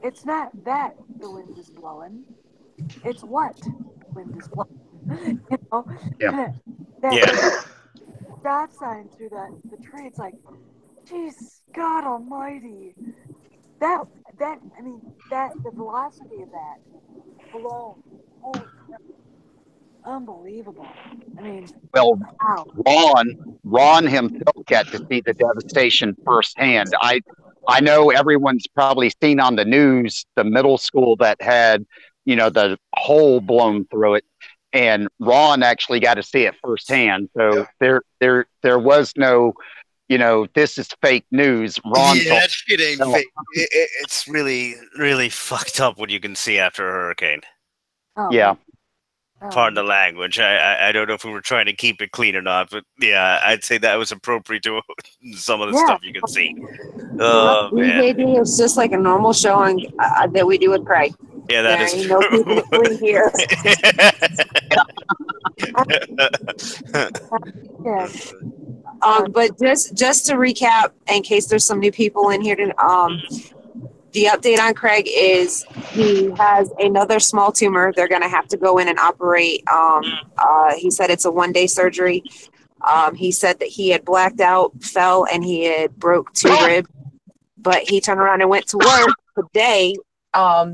it's not that the wind is blowing, it's what the wind is blowing. Yeah. And that yeah, stop sign through the tree, it's like, geez, God Almighty. That I mean that the velocity of that alone, holy crap, unbelievable. I mean, Well, wow. Ron himself got to see the devastation firsthand. I know everyone's probably seen on the news the middle school that had, the hole blown through it, and Ron actually got to see it firsthand. So there was no, this is fake news. Ron yeah, saw. that shit ain't No, fake. It's really, really fucked up what you can see after a hurricane. Oh, yeah, Pardon the language. I don't know if we were trying to keep it clean or not, but yeah, I'd say that was appropriate to some of the yeah. stuff you can see. Oh man, BKD is just like a normal showing that we do with Craig. yeah, that There is ain't no keeping it clean here. Yeah. But just to recap, in case there's some new people in here, the update on Craig is he has another small tumor. They're going to have to go in and operate. He said it's a 1-day surgery. He said that he had blacked out, fell, and he had broke 2 ribs. But he turned around and went to work today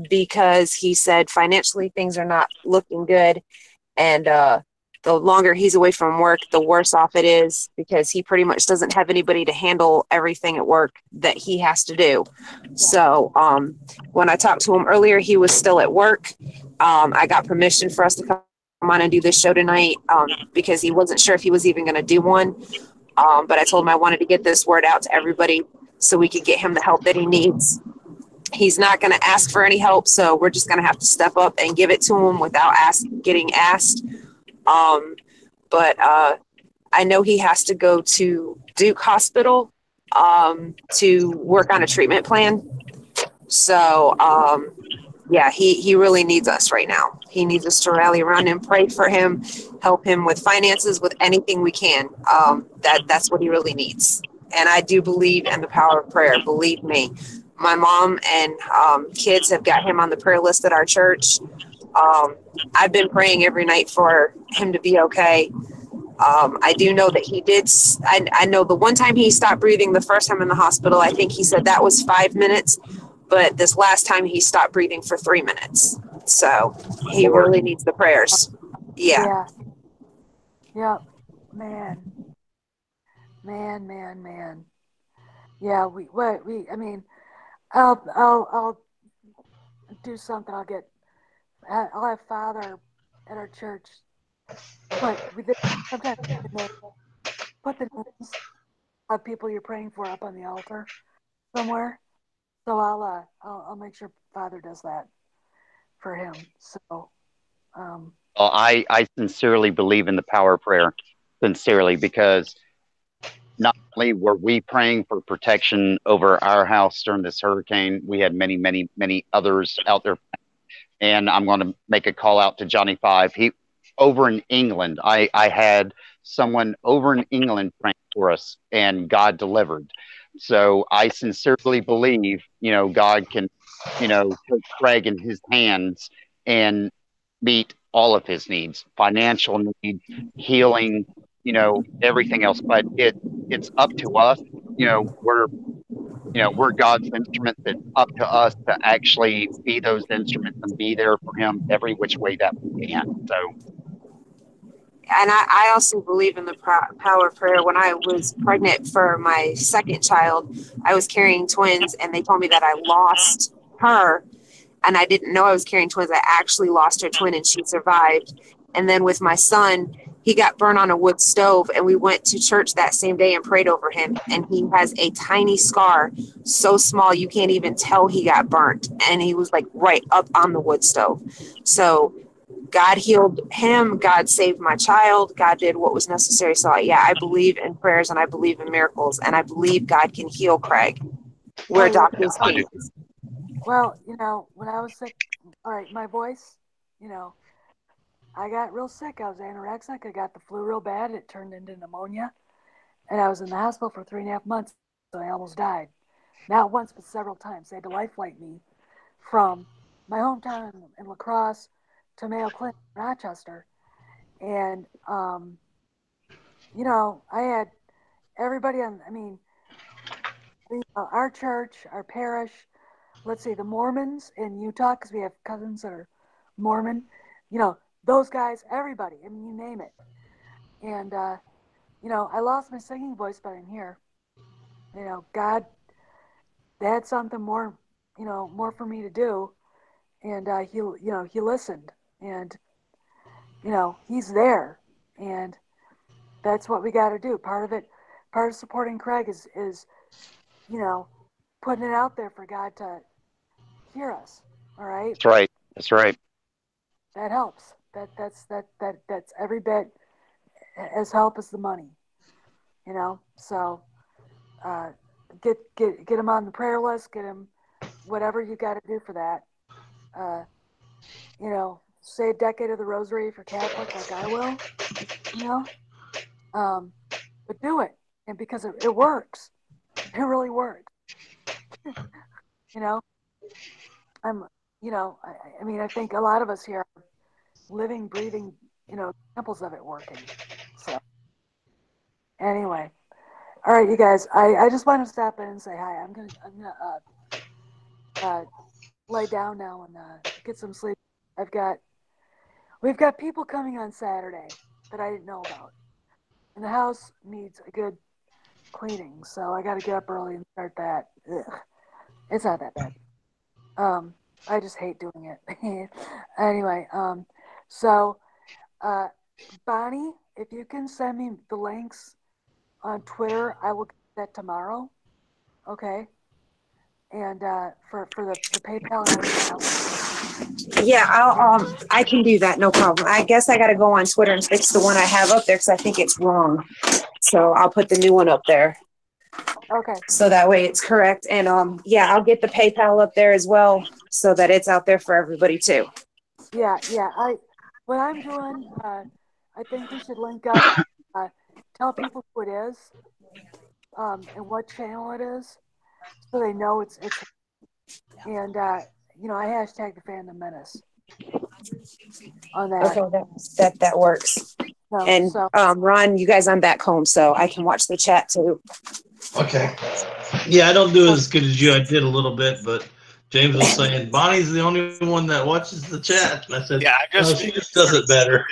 because he said financially things are not looking good. And the longer he's away from work, the worse off it is because he pretty much doesn't have anybody to handle everything at work that he has to do. So when I talked to him earlier, he was still at work. I got permission for us to come on and do this show tonight because he wasn't sure if he was even going to do one. But I told him I wanted to get this word out to everybody so we could get him the help that he needs. He's not going to ask for any help, so we're just going to have to step up and give it to him without getting asked. But I know he has to go to Duke Hospital to work on a treatment plan. So yeah, he really needs us right now. He needs us to rally around him, pray for him, help him with finances, with anything we can. That's what he really needs. And I do believe in the power of prayer. Believe me, my mom and kids have got him on the prayer list at our church. I've been praying every night for him to be okay. I do know that he did. I know the one time he stopped breathing, the first time in the hospital, I think he said that was 5 minutes. But this last time he stopped breathing for 3 minutes. So he really needs the prayers. Yeah. Yeah. Man. Man. Yeah, I mean, I'll do something. I'll have Father at our church, but sometimes put the names of people you're praying for up on the altar somewhere. So I'll make sure Father does that for him. So, well, I sincerely believe in the power of prayer, sincerely, because not only were we praying for protection over our house during this hurricane, we had many, many, many others out there. And I'm going to make a call out to Johnny Five. He over in England, I had someone over in England praying for us, and God delivered. So I sincerely believe, God can, take Craig in His hands and meet all of his needs, financial needs, healing, everything else. But it's up to us. We're God's instruments. It's up to us to actually be those instruments and be there for Him every which way that we can. So, and I also believe in the power of prayer. When I was pregnant for my second child, I was carrying twins, and they told me that I lost her, and I didn't know I was carrying twins. I actually lost her twin, and she survived. And then with my son, he got burned on a wood stove, and we went to church that same day and prayed over him. And he has a tiny scar, so small you can't even tell he got burnt. And he was like right up on the wood stove. So God healed him. God saved my child. God did what was necessary. So yeah, I believe in prayers and I believe in miracles, and I believe God can heal Craig where Oh, yeah. doctors I do. can't. Well, when I was sick, all right, my voice, I got real sick. I was anorexic. I got the flu real bad. It turned into pneumonia. And I was in the hospital for 3.5 months. So I almost died. Not once, but several times. They had to life flight me from my hometown in La Crosse to Mayo Clinic, Rochester. And, I had everybody our church, our parish, let's say the Mormons in Utah, because we have cousins that are Mormon, those guys, everybody, I mean, you name it. And, I lost my singing voice, but I'm here. God, they had something more, more for me to do. And he listened. And, he's there. And that's what we got to do. Part of supporting Craig is putting it out there for God to hear us. All right. That's right. That's right. That helps. That's every bit as help as the money. So get him on the prayer list. Get him whatever you got to do for that. Say a decade of the Rosary for Catholic, like I will. But do it, and because it works, it really works. I'm. I think a lot of us here are living, breathing, examples of it working. So anyway, all right, you guys. I just want to stop in and say hi. I'm gonna lay down now and get some sleep. We've got people coming on Saturday that I didn't know about, and the house needs a good cleaning. So I got to get up early and start that. Ugh. It's not that bad. I just hate doing it. Anyway, so Bonnie, if you can send me the links on Twitter, I will get that tomorrow. Okay. And for the PayPal and everything else. Yeah, I can do that, no problem. I guess I got to go on Twitter and fix the one I have up there because I think it's wrong. So I'll put the new one up there. Okay. So that way it's correct. And yeah, I'll get the PayPal up there as well so that it's out there for everybody too. Yeah. What I'm doing, I think we should link up, tell people who it is, and what channel it is, so they know it's. And I hashtag the Fandom Menace on that. Okay, that works. And Ron, you guys, I'm back home, so I can watch the chat too. Okay. Yeah, I don't do as good as you. I did a little bit, but James was saying Bonnie's the only one that watches the chat. And I said, Yeah, she just does it better.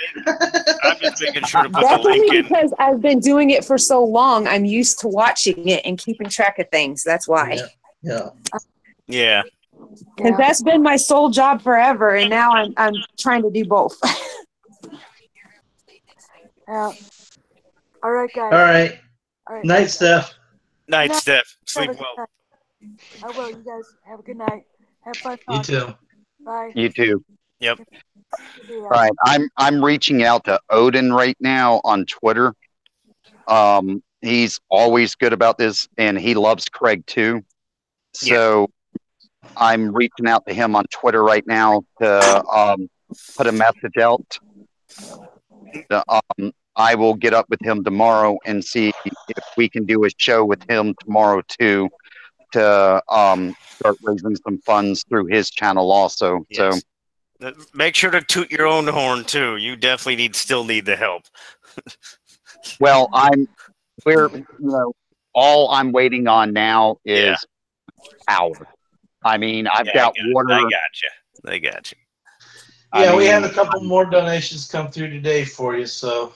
I'm just making sure to put That's the link only in. because I've been doing it for so long. I'm used to watching it and keeping track of things. That's why. Yeah. Because that's been my sole job forever, and now I'm trying to do both. Yeah. All right, guys. All right. Night, Steph. Night, Steph. Sleep well. I will. You guys have a good night. Have fun. You too. Bye. You too. Yep. All right. I'm reaching out to Odin right now on Twitter. He's always good about this, and he loves Craig too. So I'm reaching out to him on Twitter right now to put a message out. I will get up with him tomorrow and see if we can do a show with him tomorrow too, to start raising some funds through his channel also. Yes. So make sure to toot your own horn too. You definitely still need the help. well, all I'm waiting on now is power. I mean, I've got water. I got you. Yeah, we had a couple more donations come through today for you, so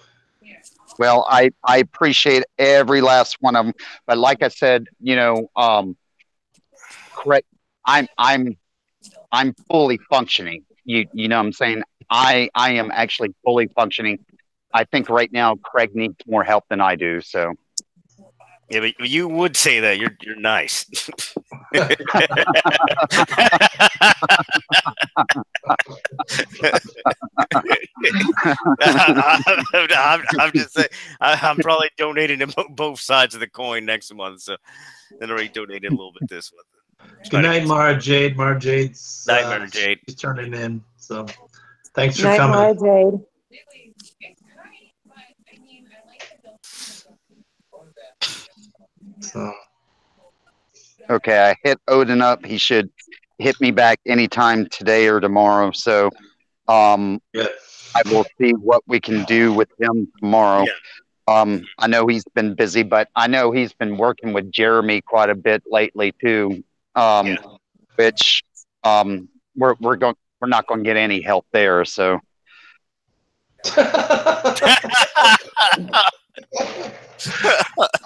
Well, I appreciate every last one of them, but like I said, correct. I'm fully functioning. You know what I'm saying? I am actually fully functioning. I think right now Craig needs more help than I do. So Yeah, but you would say that you're nice. I'm just saying. I'm probably donating to both sides of the coin next month. So then already donated a little bit this month. Good night, Mara Jade. Mara Jade's Nightmare Jade. She's turning in. So thanks for Night, coming. Mara Jade. So okay, I hit Odin up. He should hit me back anytime today or tomorrow. So yeah. I will see what we can do with him tomorrow. Yeah. I know he's been busy, but I know he's been working with Jeremy quite a bit lately too. Which we're not going to get any help there. So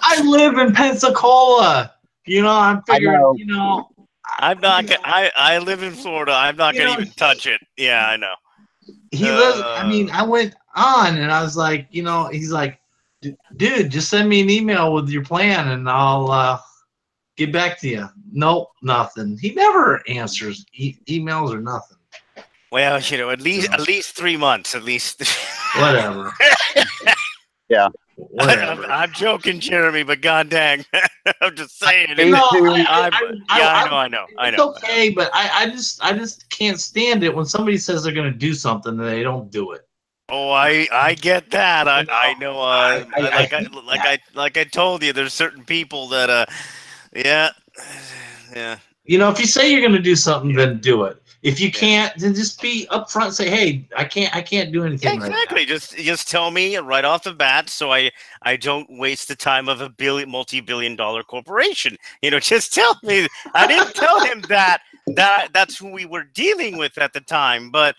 I live in Pensacola. I'm figuring. I'm not. I live in Florida. I'm not going to even touch it. Yeah, I know. He lives. I mean, I went on and I was like, he's like, dude, just send me an email with your plan and I'll get back to you. Nope, nothing. He never answers emails or nothing. Well, at least 3 months, at least. Whatever. Yeah. Whatever. I'm joking, Jeremy, but god dang, I'm just saying. I know. It's okay, but I just can't stand it when somebody says they're going to do something and they don't do it. Oh, I get that. I know. Like I told you, there's certain people that yeah. If you say you're going to do something, then do it. If you can't, then just be upfront. Say, hey, I can't do anything. Yeah, exactly. Right now. Just tell me right off the bat, so I don't waste the time of a multi-billion-dollar corporation. Just tell me. I didn't tell him that's who we were dealing with at the time, but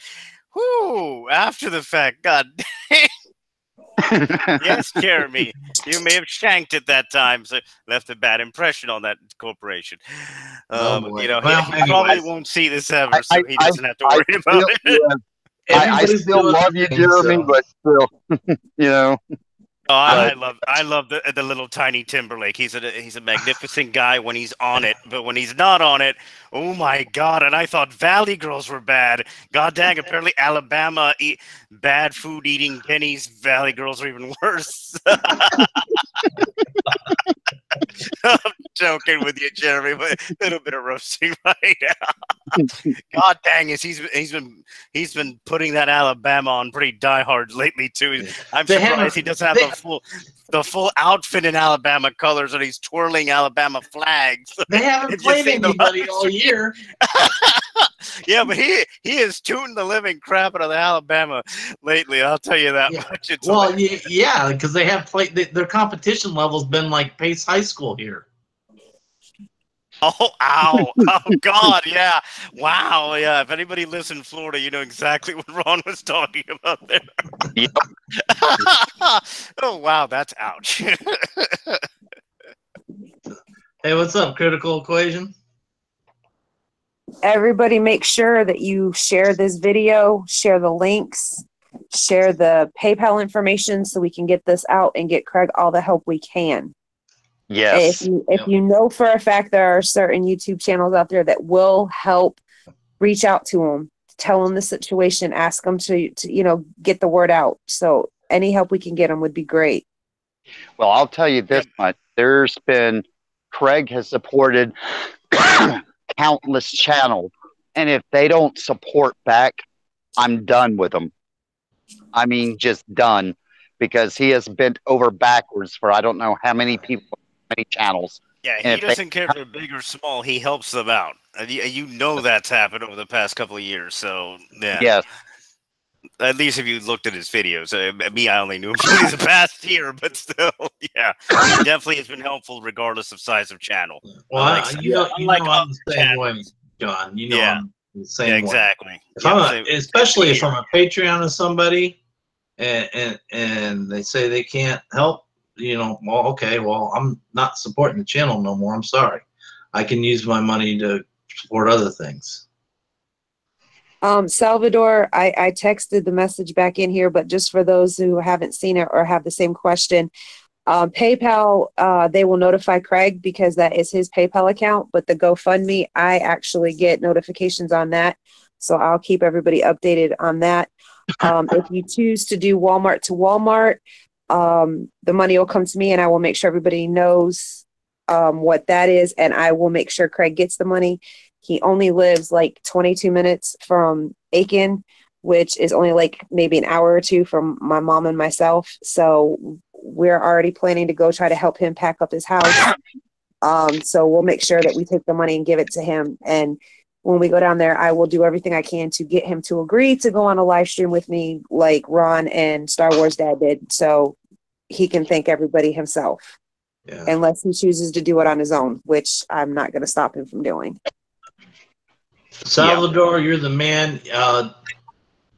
after the fact, god dang. Yes, Jeremy, you may have shanked at that time, so left a bad impression on that corporation. He probably won't see this ever, so he doesn't have to worry about it. I still love you, Jeremy, but still, Oh, I love the little tiny Timberlake. He's a magnificent guy when he's on it, but when he's not on it, oh my god! And I thought Valley Girls were bad. God dang! Apparently Alabama bad food eating Penny's Valley Girls are even worse. I'm joking with you, Jeremy, but a little bit of roasting right now. God dang it, he's been putting that Alabama on pretty diehard lately too. I'm surprised he doesn't have the full outfit in Alabama colors, and he's twirling Alabama flags. They haven't played anybody all year. Yeah, but he has tuned the living crap out of the Alabama lately. I'll tell you that much. Because they have played. Their competition level's been like Pace High School here. Oh, ow. Oh, God, yeah. Wow, yeah. If anybody lives in Florida, you know exactly what Ron was talking about there. Yep. Oh, wow, that's ouch. Hey, what's up, Critical Equation? Everybody make sure that you share this video, share the links, share the PayPal information so we can get this out and get Craig all the help we can. Yes. If you know for a fact there are certain YouTube channels out there that will help, reach out to them, tell them the situation, ask them to get the word out. So any help we can get them would be great. Well, I'll tell you this much. Craig has supported countless channels, and if they don't support back, I'm done with them. I mean, just done, because he has bent over backwards for I don't know how many people, many channels. Yeah, he doesn't care if they're big or small. He helps them out. That's happened over the past couple of years. So yeah. Yes. At least if you looked at his videos. I only knew him for the past year, but still, yeah, he definitely has been helpful regardless of size of channel. Well, I'm the same way, John. I'm the same way. Exactly. Especially if I'm a Patreon of somebody, and they say they can't help, well, okay, well, I'm not supporting the channel no more. I'm sorry. I can use my money to support other things. Salvador, I texted the message back in here, but just for those who haven't seen it or have the same question, PayPal, they will notify Craig because that is his PayPal account, but the GoFundMe, I actually get notifications on that. So I'll keep everybody updated on that. If you choose to do Walmart to Walmart, the money will come to me and I will make sure everybody knows what that is. And I will make sure Craig gets the money. He only lives like 22 minutes from Aiken, which is only like maybe an hour or two from my mom and myself. So we're already planning to go try to help him pack up his house. So we'll make sure that we take the money and give it to him. And when we go down there, I will do everything I can to get him to agree to go on a live stream with me like Ron and Star Wars Dad did. So he can thank everybody himself. Yeah. Unless he chooses to do it on his own, which I'm not going to stop him from doing. Salvador, you're the man.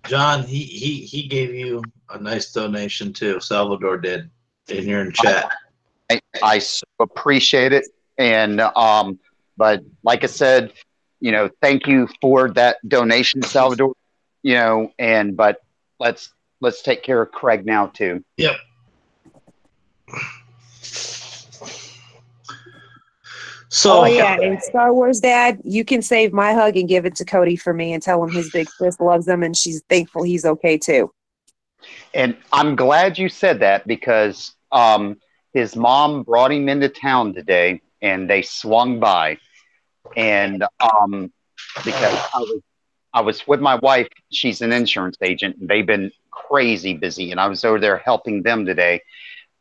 John, he gave you a nice donation too. Salvador did in here in chat. I so appreciate it, and but like I said, thank you for that donation, Salvador. But let's take care of Craig now too. Yep. So, and Star Wars Dad, you can save my hug and give it to Cody for me and tell him his big sis loves him and she's thankful he's okay too. And I'm glad you said that because his mom brought him into town today and they swung by. And because I was with my wife, she's an insurance agent, and they've been crazy busy, and I was over there helping them today.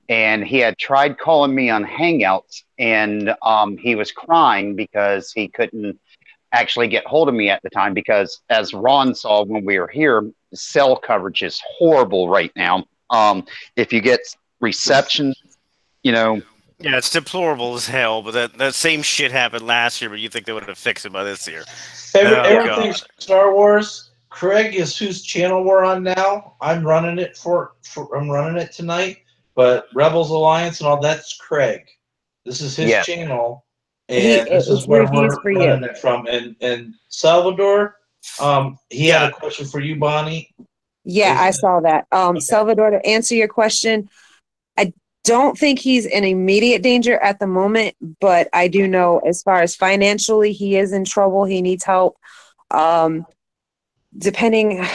And he had tried calling me on Hangouts, and he was crying because he couldn't actually get hold of me at the time because, as Ron saw when we were here, cell coverage is horrible right now. If you get reception, Yeah, it's deplorable as hell, but that same shit happened last year, but you think they would have fixed it by this year. Everything Star Wars, Craig is whose channel we're on now. I'm running it I'm running it tonight. But Rebels Alliance and all that's Craig. This is his channel, and this is where we're running it from. And Salvador, he had a question for you, Bonnie. Yeah, I saw that. Okay. Salvador, to answer your question, I don't think he's in immediate danger at the moment, but I do know as far as financially, he is in trouble. He needs help. Depending,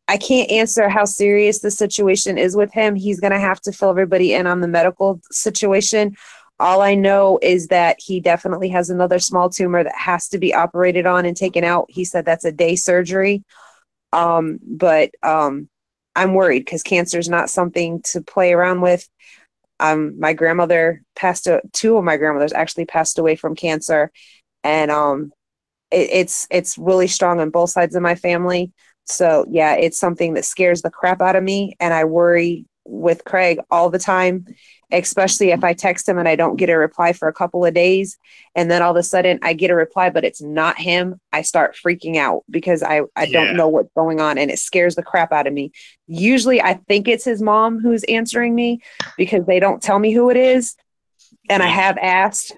I can't answer how serious the situation is with him. He's going to have to fill everybody in on the medical situation. All I know is that he definitely has another small tumor that has to be operated on and taken out. He said that's a day surgery. But I'm worried because cancer is not something to play around with. My grandmother two of my grandmothers actually passed away from cancer, and it's really strong on both sides of my family. So yeah, it's something that scares the crap out of me, and I worry with Craig all the time, especially if I text him and I don't get a reply for a couple of days, and then all of a sudden I get a reply but it's not him. I start freaking out because I don't know what's going on, and it scares the crap out of me. Usually I think it's his mom who's answering me because they don't tell me who it is, and I have asked.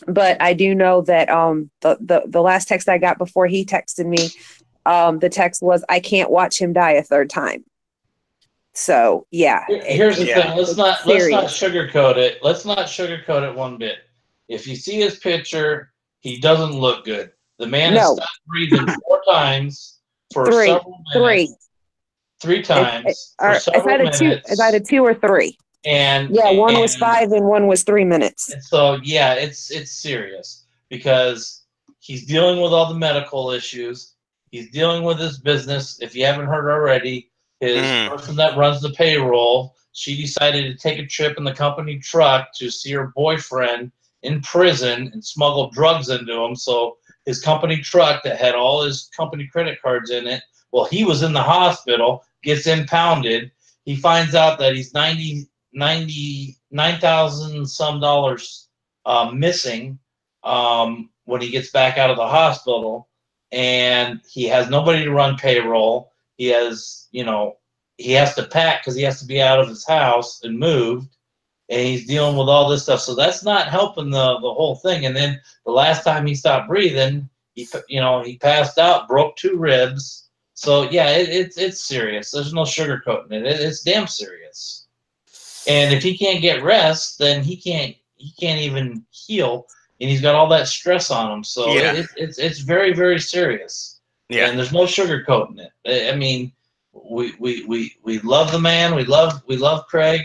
But I do know that the last text I got before he texted me, the text was, "I can't watch him die a third time." So yeah. Here's the thing. Let's not sugarcoat it. Let's not sugarcoat it one bit. If you see his picture, he doesn't look good. The man has stopped breathing 4 times for several minutes. 3 times. It's either 2 or 3. And one was 5 and one was 3 minutes. And so it's serious because he's dealing with all the medical issues. He's dealing with his business. If you haven't heard already, his person that runs the payroll, she decided to take a trip in the company truck to see her boyfriend in prison and smuggle drugs into him. So his company truck that had all his company credit cards in it, well, he was in the hospital, gets impounded. He finds out that he's $99,000 some dollars missing when he gets back out of the hospital, and he has nobody to run payroll. He has, he has to pack because he has to be out of his house and moved, and he's dealing with all this stuff. So that's not helping the whole thing. And then the last time he stopped breathing, he passed out, broke 2 ribs. So yeah, it's serious. There's no sugarcoating it. It's damn serious. And if he can't get rest, then he can't even heal, and he's got all that stress on him. So it's very, very serious. Yeah. And there's no sugarcoating it. I mean, we love the man. We love Craig,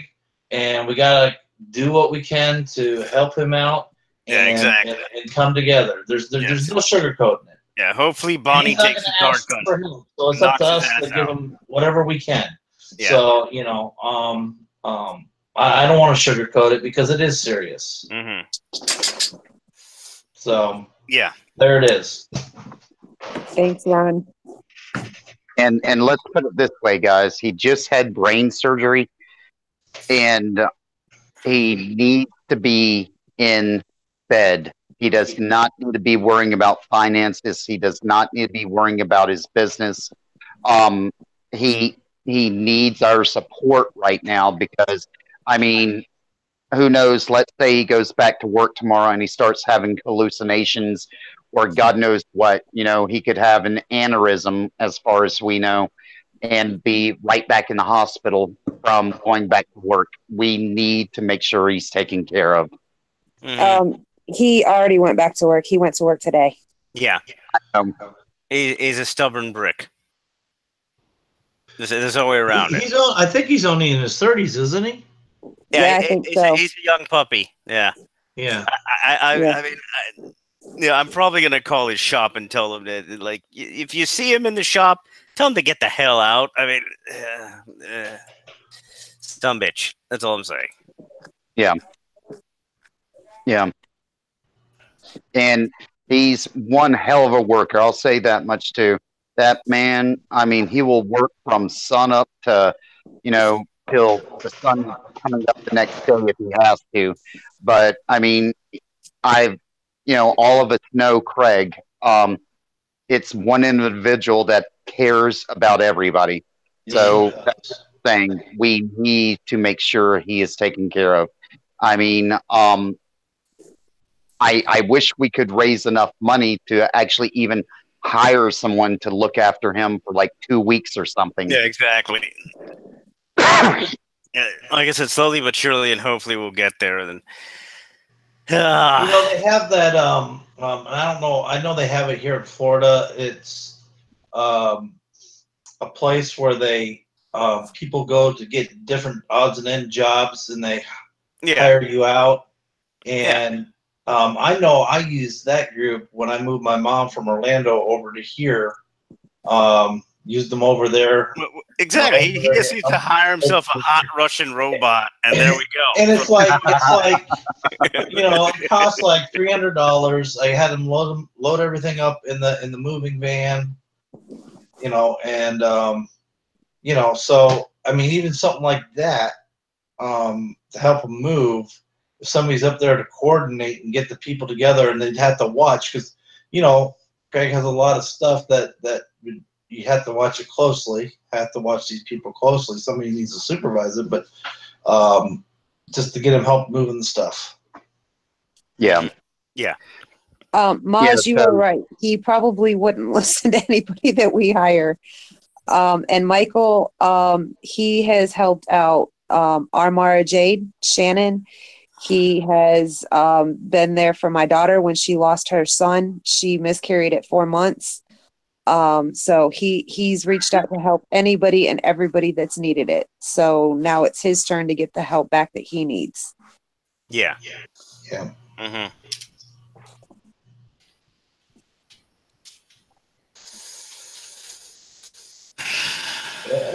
and we gotta do what we can to help him out. Yeah, exactly. And come together. There's no sugarcoating it. Yeah, hopefully Bonnie takes the dart gun. So it's up to us to give him whatever we can. Yeah. So I don't want to sugarcoat it because it is serious. Mm-hmm. So yeah, there it is. Thanks, Ron. And let's put it this way, guys. He just had brain surgery, and he needs to be in bed. He does not need to be worrying about finances. He does not need to be worrying about his business. He needs our support right now because, I mean, who knows? Let's say he goes back to work tomorrow and he starts having hallucinations, or God knows what. He could have an aneurysm, as far as we know, and be right back in the hospital from going back to work. We need to make sure he's taken care of. Mm-hmm. He already went back to work. He went to work today. Yeah. He's a stubborn brick. There's no way around it. I think he's only in his 30s, isn't he? Yeah, I think so. He's a young puppy. Yeah. Yeah. I mean, I'm probably gonna call his shop and tell him that, like, if you see him in the shop, tell him to get the hell out. I mean, dumb bitch. That's all I'm saying. Yeah. Yeah. And he's one hell of a worker. I'll say that much too. That man, I mean, he will work from sun up to, till the sun coming up the next day if he has to. But I mean, all of us know Craig. It's one individual that cares about everybody. So that's the thing. We need to make sure he is taken care of. I mean, I wish we could raise enough money to actually even hire someone to look after him for like 2 weeks or something. Yeah, exactly. Like I said, slowly but surely, and hopefully we'll get there. And they have that. I don't know. I know they have it here in Florida. It's a place where they people go to get different odds and end jobs, and they hire you out. And I know I used that group when I moved my mom from Orlando over to here. Used them over there. Exactly. He just needs to hire himself a hot Russian robot, and there we go. And it's like it costs like $300. I had him load everything up in the moving van, so I mean, even something like that to help him move. If somebody's up there to coordinate and get the people together, and they'd have to watch because Greg has a lot of stuff that you have to watch it closely. Have to watch these people closely. Somebody needs to supervise it, but just to get him help moving the stuff. Yeah. Yeah. Maz, you were right. He probably wouldn't listen to anybody that we hire. And Michael, he has helped out Armara Jade, Shannon. He has been there for my daughter when she lost her son. She miscarried at 4 months. So he's reached out to help anybody and everybody that's needed it. So now it's his turn to get the help back that he needs. Yeah. Yeah. Mm-hmm.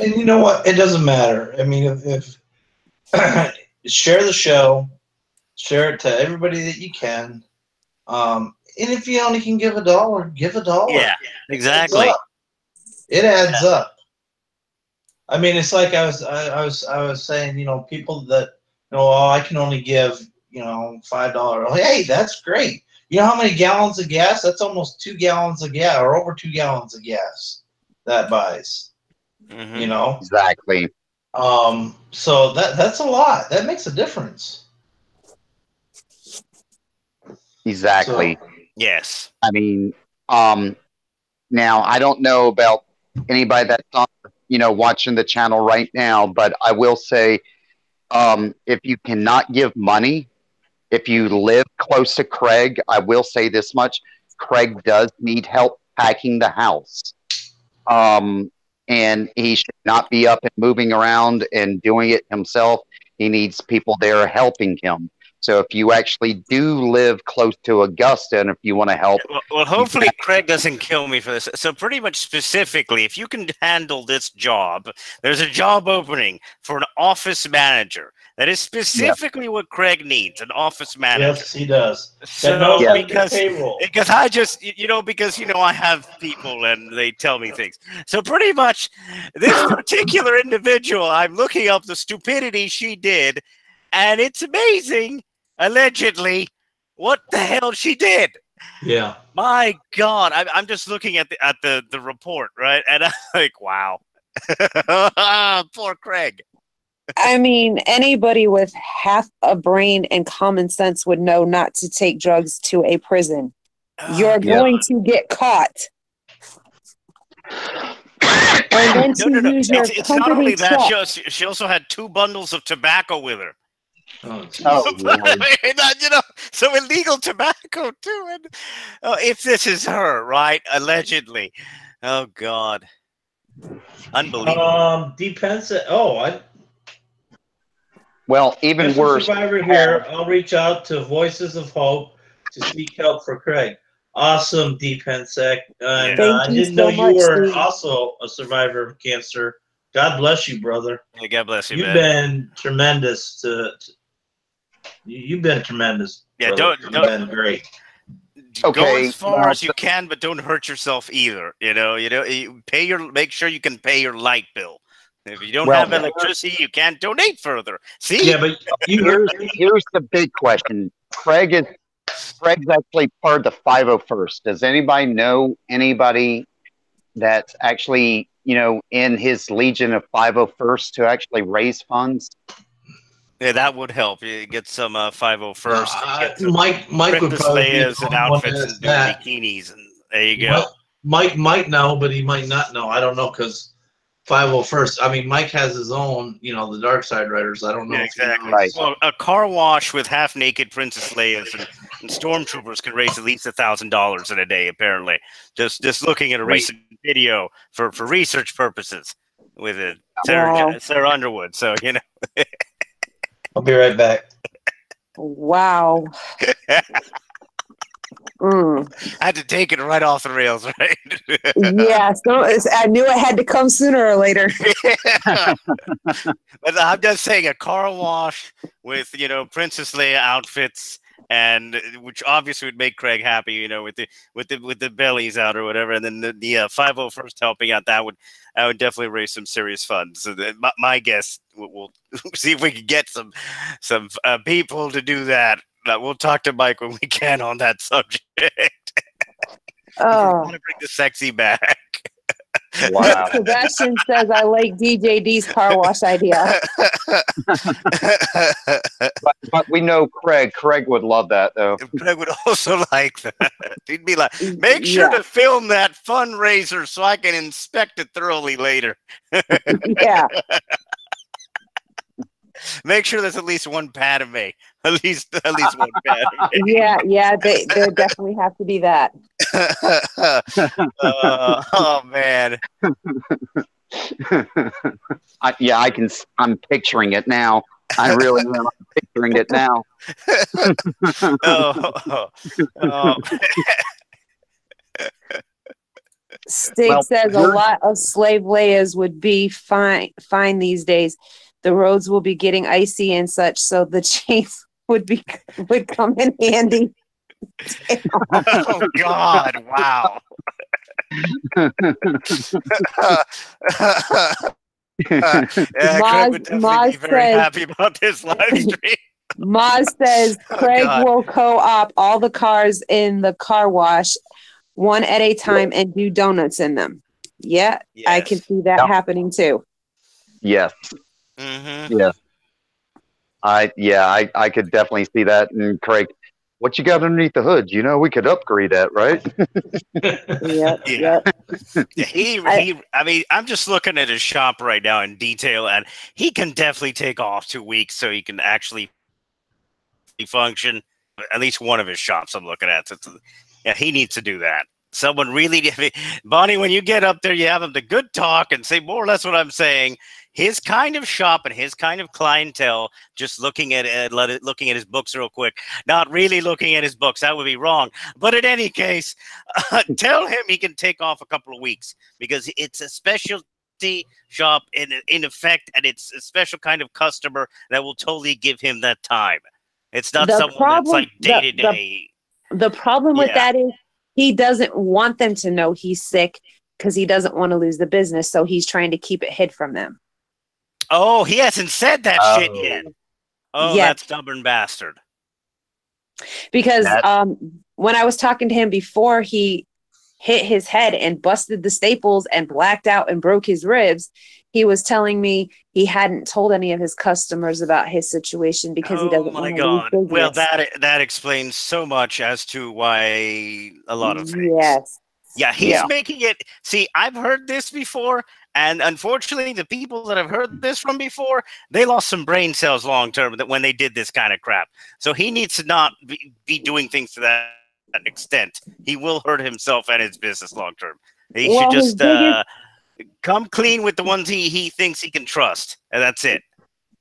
And you know what? It doesn't matter. I mean, if share the show, share it to everybody that you can. And if you only can give $1, give $1. Yeah, exactly. It adds up. I mean, it's like I was saying, people that I can only give $5. Hey, that's great. You know how many gallons of gas? That's almost 2 gallons of gas, or over 2 gallons of gas that buys. You know, Exactly. so that's a lot. That makes a difference. Exactly. So Yes. I mean, um, now I don't know about anybody that's on, watching the channel right now, but I will say, if you cannot give money, if you live close to Craig, I will say this much: Craig does need help packing the house. And he should not be up and moving around and doing it himself. He needs people there helping him. So if you actually do live close to Augusta, and if you want to help, Well, hopefully Craig doesn't kill me for this. So pretty much specifically, if you can handle this job, there's a job opening for an office manager. That is specifically what Craig needs, an office manager. yes, he does. So That knows how to do because payroll. I just because I have people and they tell me things. So pretty much this particular individual, I'm looking up the stupidity she did, and it's amazing, allegedly, what the hell she did. Yeah. My God, I'm just looking at the report, right? And I'm like, wow. Poor Craig. I mean, anybody with half a brain and common sense would know not to take drugs to a prison. You're going to get caught. And then to No. use your It's not company only that. truck. She also had 2 bundles of tobacco with her. Oh, oh, Lord. So illegal tobacco too. And if this is her, right? Allegedly. Oh God. Unbelievable. Depends. Well, even Special worse. survivor here. I'll reach out to Voices of Hope to seek help for Craig. Awesome, Deep Hensek. And Thank I you didn't know so you much, were Steve. also a survivor of cancer. God bless you, brother. Yeah, God bless you, You've man. been tremendous. You've been tremendous. Yeah, brother. don't You've been great. go Okay, as far now, as you can, but don't hurt yourself either. Make sure you can pay your light bill. If you don't well, have electricity, you can't donate further. See? Yeah, but you here's the big question. Craig's actually part of the 501st. Does anybody know anybody that's actually, in his legion of 501st to actually raise funds? Yeah, that would help. You get some 501st. Get some Mike would Princess probably be the Leia's and only one to outfits ask and do that. bikinis, and there you go. Mike might know, but he might not know. I don't know because 501st. I mean, Mike has his own, the Dark Side Riders. I don't know Yeah, if he exactly. knows. Well, a car wash with half-naked Princess Leia's and stormtroopers can raise at least $1,000 in a day. Apparently, just looking at a recent video for research purposes with it, Wow. Sarah Underwood. So I'll be right back. Wow. I had to take it right off the rails, right? Yeah, so I knew it had to come sooner or later. But I'm just saying, a car wash with Princess Leia outfits, and which obviously would make Craig happy, with the bellies out or whatever, and then the 501st helping out, I would definitely raise some serious funds. So my guess, we'll see if we can get some people to do that. We'll talk to Mike when we can on that subject. Oh. Want to bring the sexy back. Wow. Sebastian says I like DJD's car wash idea. But we know Craig. Craig would love that, though. Craig would also like that. He'd be like, make sure to film that fundraiser so I can inspect it thoroughly later. Yeah. Make sure there's at least one Padme. At least one Padme. Yeah, there definitely have to be that. Oh man. I'm picturing it now. I really am picturing it now. Stig says a lot of slave Leias would be fine these days. The roads will be getting icy and such, so the chains would come in handy. Oh God! Wow. Craig would definitely be very happy about this live stream. Maz says Craig will co-op all the cars in the car wash one at a time and do donuts in them. Yeah, I can Yes. see that Yep. happening too. Yes. Mm-hmm. Yes. I could definitely see that. And Craig, what you got underneath the hood? You know, we could upgrade that, right? Yep, Yeah. yep. I mean, I'm just looking at his shop right now in detail, and he can definitely take off 2 weeks so he can actually function. At least one of his shops I'm looking at. Yeah, he needs to do that. Someone really, Bonnie, when you get up there, you have him the good talk and say more or less what I'm saying. His kind of shop and his kind of clientele, just looking at looking at his books real quick, not really looking at his books. That would be wrong. But in any case, tell him he can take off a couple of weeks because it's a specialty shop in effect, and it's a special kind of customer that will totally give him that time. It's not The someone that's problem, like day to day. the problem with Yeah. that is he doesn't want them to know he's sick because he doesn't want to lose the business. So he's trying to keep it hid from them. Oh, he hasn't said that shit Oh, yet. Oh, Yes, that stubborn bastard. because that when I was talking to him before he hit his head and busted the staples and blacked out and broke his ribs, he was telling me he hadn't told any of his customers about his situation because he Oh doesn't my want to lose God. Well, business. that explains so much as to why a lot of things. Yes. Yeah, yeah. he's making it. See, I've heard this before, and unfortunately, the people that I've heard this from before, they lost some brain cells long term that when they did this kind of crap. So he needs to not be doing things to that extent. He will hurt himself and his business long term. He should Well, his just biggest come clean with the ones he thinks he can trust, and that's it.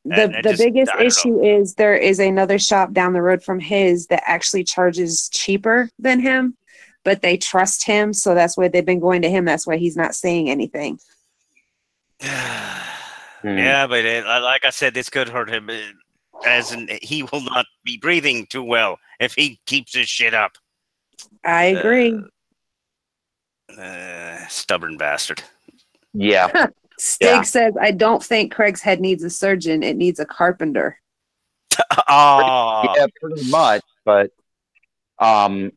the And the just biggest I don't know. issue is there is another shop down the road from his that actually charges cheaper than him, but they trust him, so that's why they've been going to him. That's why he's not saying anything. Hmm. Yeah, but like I said, this could hurt him. As in, he will not be breathing too well if he keeps his shit up. I agree. Stubborn bastard. Yeah. Stig says, I don't think Craig's head needs a surgeon. It needs a carpenter. Oh, Yeah, pretty much. But I'm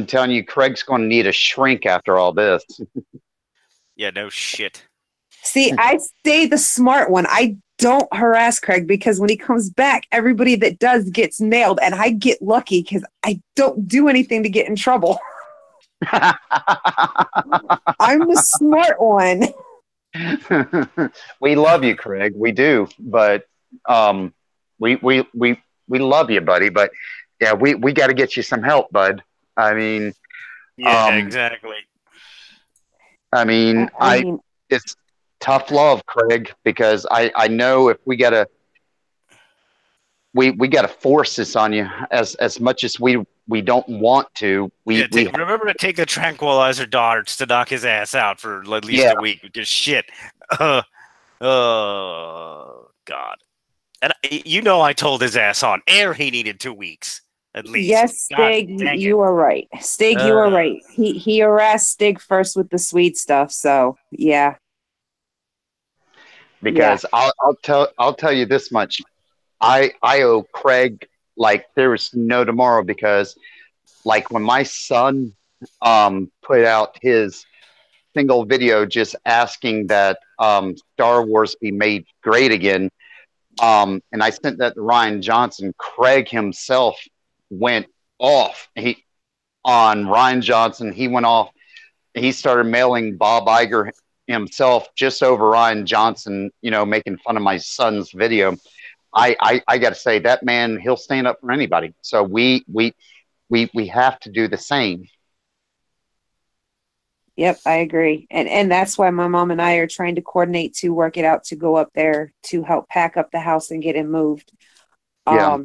telling you, Craig's going to need a shrink after all this. yeah, no shit. See, I stay the smart one. I don't harass Craig because when he comes back, everybody that does gets nailed, and I get lucky because I don't do anything to get in trouble. I'm the smart one. We love you, Craig. We do, but we love you, buddy. But yeah, we got to get you some help, bud. I mean, Yeah, um, exactly. I mean, I mean, it's tough love, Craig, because I know if we got to force this on you as much as we don't want to. Yeah, We remember to take the tranquilizer darts to knock his ass out for at least yeah a week because shit. Oh God. And you know, I told his ass on air he needed 2 weeks at least. yes, God Stig, dang it. you are right. Stig, you are right. He harassed Stig first with the sweet stuff. So yeah, because I'll tell you this much. I owe Craig like there is no tomorrow because like when my son put out his single video just asking that Star Wars be made great again, and I sent that to Ryan Johnson. Craig himself went off on Ryan Johnson. He went off. He started mailing Bob Iger himself just over Ryan Johnson, you know, making fun of my son's video. I got to say that man, he'll stand up for anybody. So we have to do the same. yep, I agree. And that's why my mom and I are trying to coordinate to work it out to go up there to help pack up the house and get him moved. Yeah.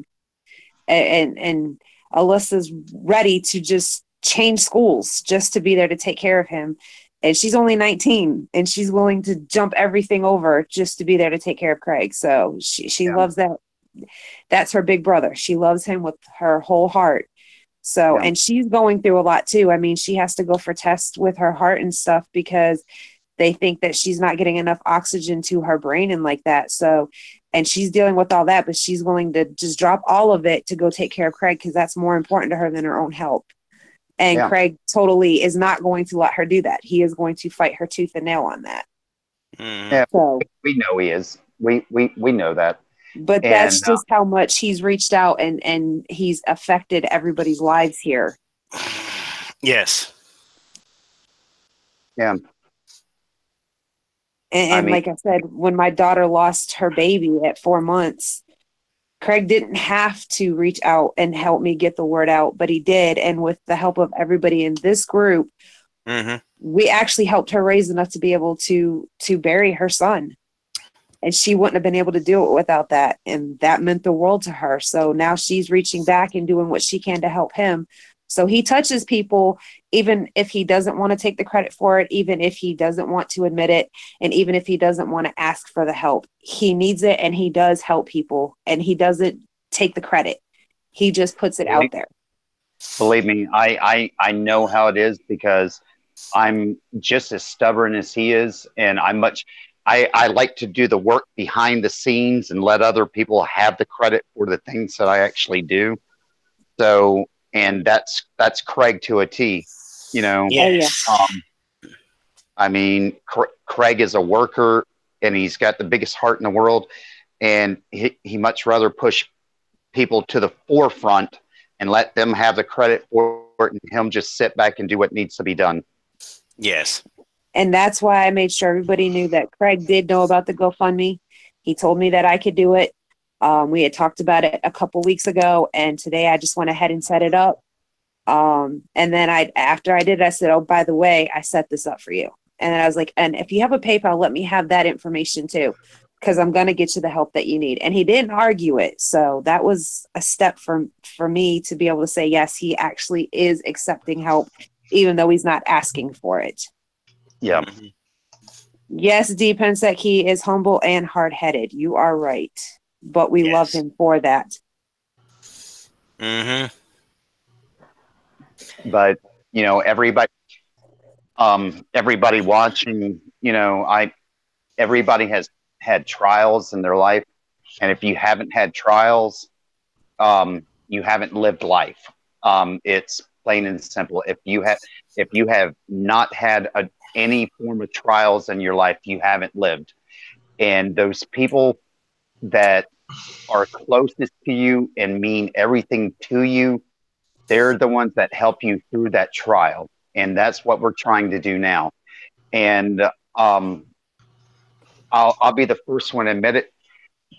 And Alyssa's ready to just change schools just to be there to take care of him. And she's only 19 and she's willing to jump everything over just to be there to take care of Craig. So she loves that. That's her big brother. She loves him with her whole heart. So, and she's going through a lot too. I mean, she has to go for tests with her heart and stuff because they think that she's not getting enough oxygen to her brain and like that. So, and she's dealing with all that, but she's willing to just drop all of it to go take care of Craig because that's more important to her than her own health. And Yeah. Craig totally is not going to let her do that. He is going to fight her tooth and nail on that. Yeah, So, we know he is. We know that. but that's And just how much he's reached out and he's affected everybody's lives here. Yes. yeah, And, I mean, like I said, when my daughter lost her baby at 4 months, Craig didn't have to reach out and help me get the word out, but he did. And with the help of everybody in this group, we actually helped her raise enough to be able to bury her son. And she wouldn't have been able to do it without that. And that meant the world to her. So now she's reaching back and doing what she can to help him. So he touches people, even if he doesn't want to take the credit for it, even if he doesn't want to admit it, and even if he doesn't want to ask for the help. He needs it, and he does help people, and he doesn't take the credit. He just puts it out there. believe me, I know how it is, because I'm just as stubborn as he is, and I like to do the work behind the scenes and let other people have the credit for the things that I actually do. So, and that's Craig to a T, you know. Yes. I mean, Craig is a worker, and he's got the biggest heart in the world, and he much rather push people to the forefront and let them have the credit for it, and him just sit back and do what needs to be done. Yes. And that's why I made sure everybody knew that Craig did know about the GoFundMe. He told me that I could do it. We had talked about it a couple weeks ago, and today I just went ahead and set it up. And then after I did, I said, "Oh, by the way, I set this up for you." And I was like, "And if you have a PayPal, let me have that information too, because I'm going to get you the help that you need." And he didn't argue it. So that was a step for me to be able to say, yes, he actually is accepting help, even though he's not asking for it. Yeah. Yes, D. Pensek is humble and hard-headed. You are right. But we love him for that. But, you know, everybody watching, you know, everybody has had trials in their life. And if you haven't had trials, you haven't lived life. It's plain and simple. If you have not had any form of trials in your life, you haven't lived. And those people that are closest to you and mean everything to you, they're the ones that help you through that trial. And that's what we're trying to do now. And I'll be the first one to admit it.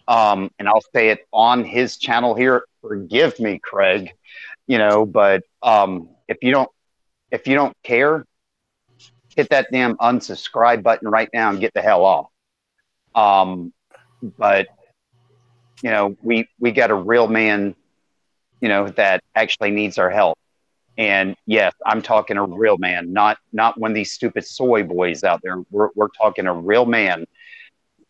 And I'll say it on his channel here. Forgive me, Craig. You know, but if you don't care, hit that damn unsubscribe button right now and get the hell off. But you know, we got a real man, you know, that actually needs our help. And yes, I'm talking a real man, not one of these stupid soy boys out there. We're talking a real man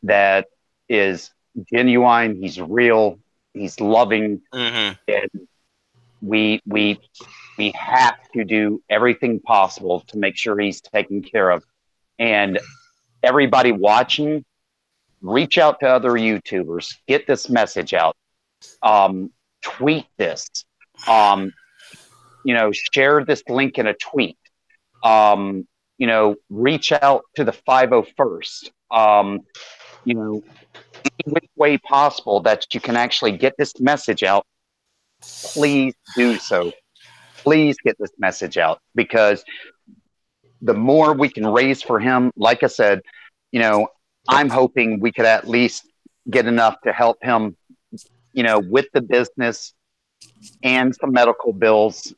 that is genuine. He's real. He's loving, and we have to do everything possible to make sure he's taken care of. And everybody watching, reach out to other YouTubers, get this message out, tweet this, you know, share this link in a tweet, you know, reach out to the 501st, you know, any which way possible that you can actually get this message out. Please do so. Please get this message out, because the more we can raise for him, like I said, you know, I'm hoping we could at least get enough to help him, you know, with the business and some medical bills,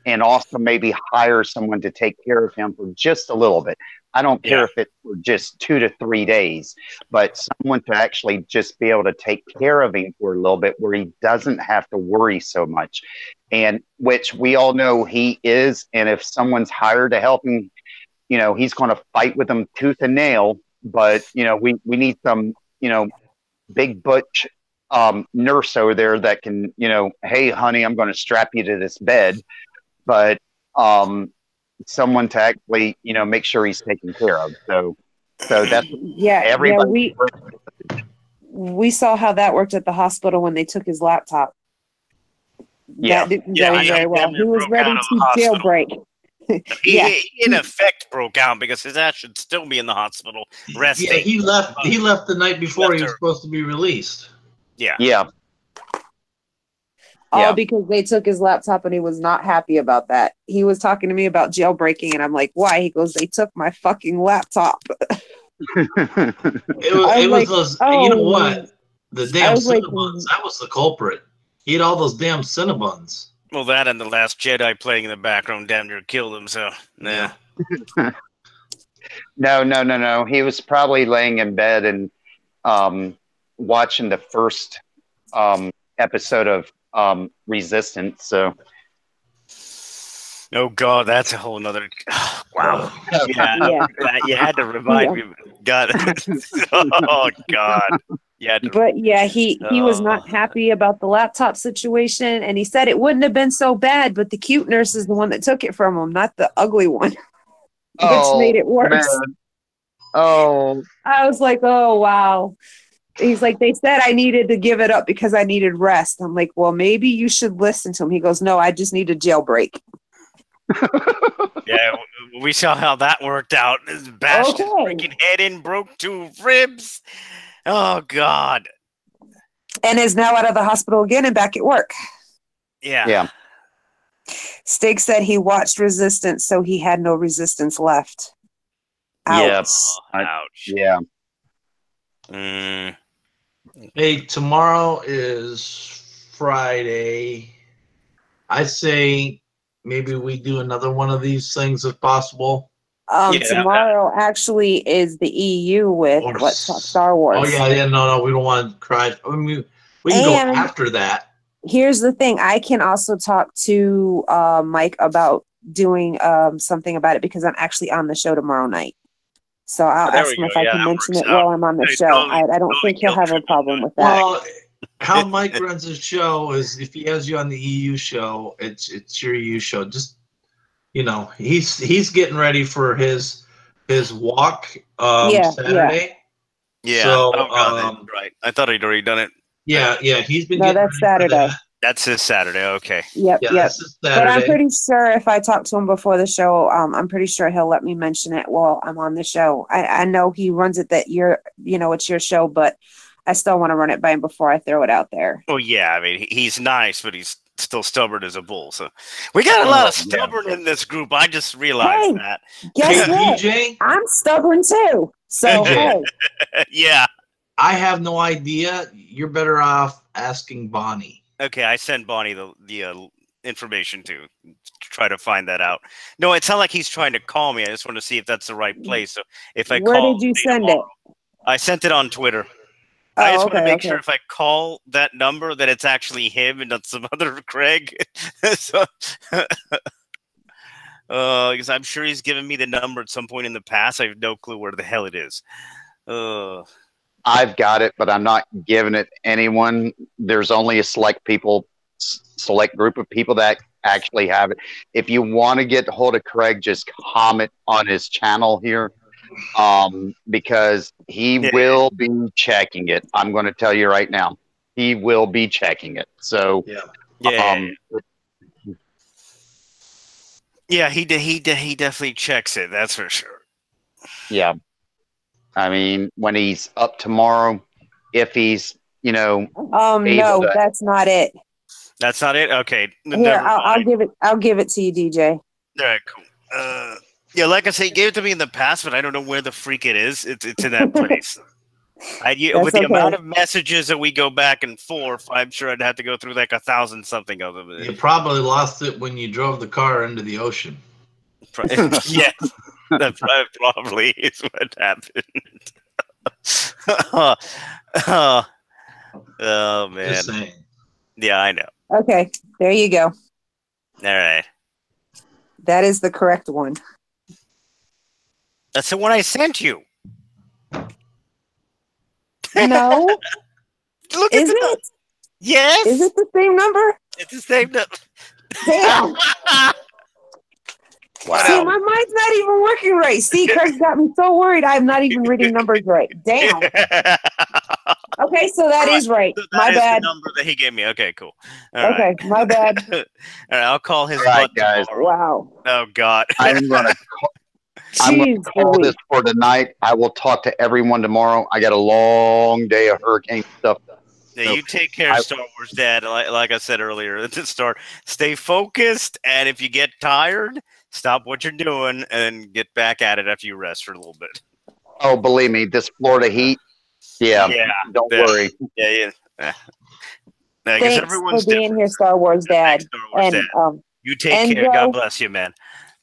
and also maybe hire someone to take care of him for just a little bit. I don't care if it's for just 2 to 3 days, but someone to actually just be able to take care of him for a little bit, where he doesn't have to worry so much. And which we all know he is. And if someone's hired to help him, you know, he's going to fight with them tooth and nail. But, you know, we need some, you know, big butch nurse over there that can, you know, hey, honey, I'm going to strap you to this bed. But someone to actually, you know, make sure he's taken care of. So that's everybody. We saw how that worked at the hospital when they took his laptop. Yeah. That didn't Yeah, go he very well. damn near He was broke ready out of to the hospital. jailbreak. He in effect broke out because his ass should still be in the hospital resting. Yeah, he left. He left the night before he was her. supposed to be released. Yeah. Yeah. All Yeah. because they took his laptop and he was not happy about that. He was talking to me about jailbreaking and I'm like, why? He goes, they took my fucking laptop. It was those. You know what? The I damn was like, Cinnabons. That was the culprit. He had all those damn Cinnabons. Well, that and the Last Jedi playing in the background damn near killed him. So nah. No. He was probably laying in bed and watching the first episode of Resistance. So Oh God, that's a whole nother. Wow. Yeah, yeah. you had to revive me. God. Oh God. Yeah. But yeah, he was not happy about the laptop situation, and he said it wouldn't have been so bad, but the cute nurse is the one that took it from him, not the ugly one, which made it worse. Man. Oh, I was like, oh wow. He's like, they said I needed to give it up because I needed rest. I'm like, well, maybe you should listen to him. He goes, no, I just need a jailbreak. Yeah, we saw how that worked out. Bashed his freaking head in, broke 2 ribs. Oh God. And is now out of the hospital again and back at work. Yeah. Stig said he watched Resistance, so he had no resistance left. Ouch. yeah. Ouch. Yeah. Hey, tomorrow is Friday. I say maybe we do another one of these things if possible. Tomorrow actually is the EU with Star Wars. Oh yeah, no, we don't want to cry. I mean, we can go after that. Here's the thing: I can also talk to Mike about doing something about it because I'm actually on the show tomorrow night. So I'll ask him if I can mention it while I'm on the show. I don't think he'll have a problem with that. Well, how Mike runs his show is if he has you on the EU show, it's your EU show. Just he's getting ready for his walk Saturday. Yeah. So, that's right. I thought he'd already done it. Yeah. He's been. No, that's Saturday. That's his Saturday. Okay. Yep. That's his Saturday. But I'm pretty sure if I talk to him before the show, I'm pretty sure he'll let me mention it while I'm on the show. I know he runs it that it's your show, but I still want to run it by him before I throw it out there. Well, yeah. I mean, he's nice, but he's still stubborn as a bull. So we got a lot of stubborn in this group. I just realized that. Guess what? DJ? I'm stubborn too. So hey. Yeah. I have no idea. You're better off asking Bonnie. Okay, I sent Bonnie the information to try to find that out. No, it's not like he's trying to call me. I just want to see if that's the right place. So if I Where did you send it? I sent it on Twitter. I just want to make sure if I call that number that it's actually him and not some other Craig. So, because I'm sure he's given me the number at some point in the past. I have no clue where the hell it is. I've got it, but I'm not giving it to anyone. There's only a select group of people that actually have it. If you want to get hold of Craig, just comment on his channel here, because he will be checking it. I'm going to tell you right now, he will be checking it. So, he definitely checks it. That's for sure. Yeah. I mean, when he's up tomorrow, if he's, no, that's not it. That's not it. Okay. Here, I'll give it to you, DJ. All right, cool. Yeah, like I say, he gave it to me in the past, but I don't know where the freak it is. It's in that place. With the amount of messages that we go back and forth, I'm sure I'd have to go through like 1,000 something of them. You probably lost it when you drove the car into the ocean. Yes. That probably is what happened. Oh man. Just saying. Yeah, I know. Okay, there you go. All right. That is the correct one. That's the one I sent you. No. Look is it? Yes. Is it the same number? It's the same number. Damn. Wow. See, my mind's not even working right. See, Craig's got me so worried I'm not even reading numbers right. Damn. I Okay, so that is right. So My that is bad. the number that he gave me. Okay, cool. All Okay, right. my bad. All right, I'll call his All right, butt guys. tomorrow. Wow. Oh God. I'm gonna Jeez, call Louise. this for tonight. I will talk to everyone tomorrow. I got a long day of hurricane stuff. Yeah, So you take care of Star Wars, Dad. Like I said earlier at the start, stay focused, and if you get tired, stop what you're doing and get back at it after you rest for a little bit. Oh, believe me, this Florida heat. Yeah, Yeah, don't yeah. worry. Yeah. I guess Thanks for everyone's being different. here, Star Wars Dad. Thanks, Star Wars, Dad. And You take care. God bless you, man.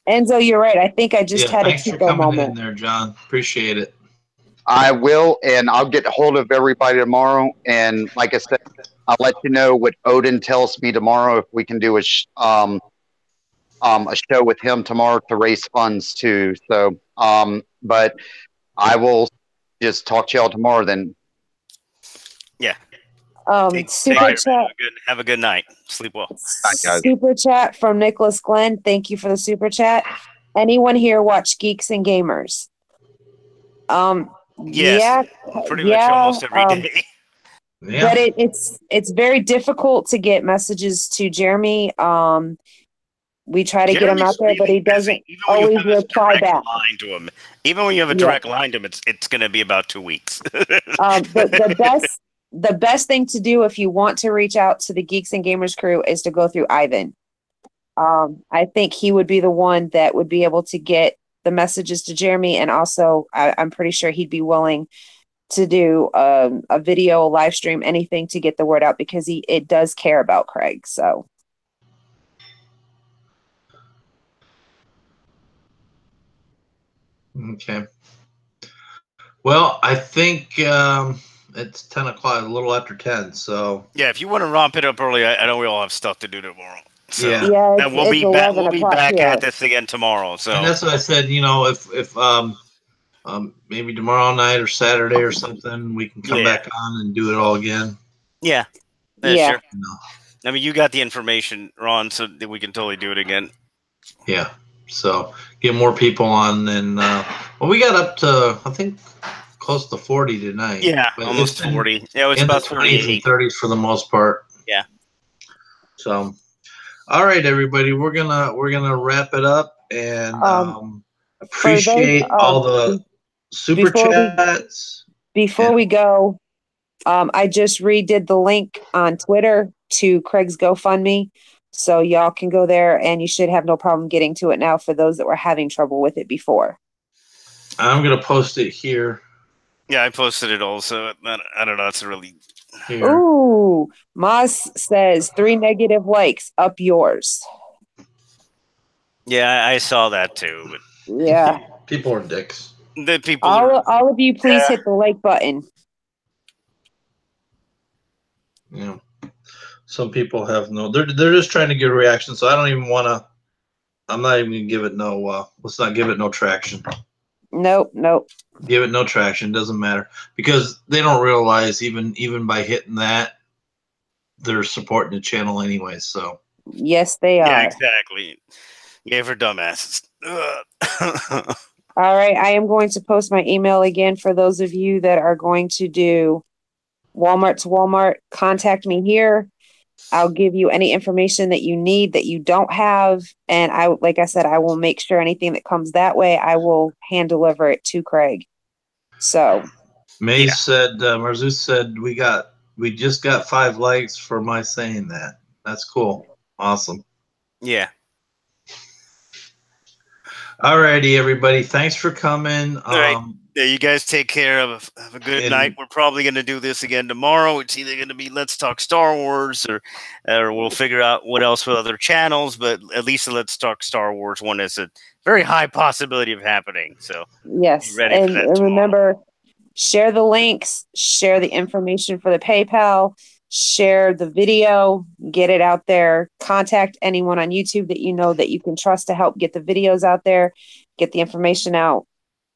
Enzo, you're right. I think I just Yeah, had a thanks for Chico coming in moment. there, John. Appreciate it. I will, and I'll get a hold of everybody tomorrow. And like I said, I'll let you know what Odin tells me tomorrow if we can do a show with him tomorrow to raise funds too. So, but I will just talk to y'all tomorrow then. Yeah. Super care, chat. man. Have a good night. Sleep well. Night, guys. Super chat from Nicholas Glenn. Thank you for the super chat. Anyone here watch Geeks and Gamers? Yes, Yeah, pretty much almost every day. Yeah. but it's very difficult to get messages to Jeremy. We try to get him out there, but he doesn't always reply back. Line to him. Even when you have a direct line to him, it's going to be about 2 weeks. The best thing to do if you want to reach out to the Geeks and Gamers crew is to go through Ivan. I think he would be the one that would be able to get the messages to Jeremy, and also I'm pretty sure he'd be willing to do a video, a live stream, anything to get the word out because it does care about Craig. So. Okay. Well, I think it's 10 o'clock, a little after 10. So yeah, if you want to romp it up early, I know we all have stuff to do tomorrow. So, yeah, and we'll be back at this again tomorrow. So, and that's what I said. You know, if maybe tomorrow night or Saturday or something, we can come back on and do it all again. Yeah. Yeah. Sure. No. I mean, you got the information, Ron, so that we can totally do it again. Yeah. So get more people on, and well, we got up to I think close to 40 tonight. Yeah, but almost 40. Yeah, it's in about the 20s 38. and 30s for the most part. Yeah. So, all right, everybody, we're gonna wrap it up, and appreciate all the super chats. Before we go, I just redid the link on Twitter to Craig's GoFundMe. So y'all can go there and you should have no problem getting to it now for those that were having trouble with it before. I'm going to post it here. Yeah, I posted it also. I don't know. It's really. Here. Ooh, Moss says 3 negative likes. Up yours. Yeah, I saw that too. But yeah. People are dicks. The people. All of you, please hit the like button. Yeah. Some people have no. They're just trying to get a reaction. So I don't even want to. I'm not even gonna give it no. Let's not give it no traction. Nope. Give it no traction. Doesn't matter because they don't realize even by hitting that, they're supporting the channel anyway. So yes, they are. Yeah, exactly. Yeah, for dumbasses. All right, I am going to post my email again for those of you that are going to do Walmart to Walmart. Contact me here. I'll give you any information that you need that you don't have. And like I said, I will make sure anything that comes that way, I will hand deliver it to Craig. So Maze said, Marzu said, we just got 5 likes for my saying that. That's cool. Awesome. Yeah. All righty, everybody. Thanks for coming. All right. Yeah, you guys take care. Have a good night. We're probably going to do this again tomorrow. It's either going to be Let's Talk Star Wars or we'll figure out what else with other channels. But at least the Let's Talk Star Wars one is a very high possibility of happening. So yes, be ready for that remember, share the links, share the information for the PayPal, share the video, get it out there. Contact anyone on YouTube that you know that you can trust to help get the videos out there, get the information out.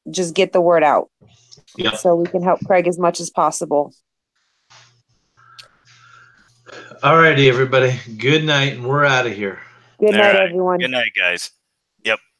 Just get the word out. Yep. So we can help Craig as much as possible. All righty, everybody. Good night, and we're out of here. Good night, everyone. Good night, guys. Yep.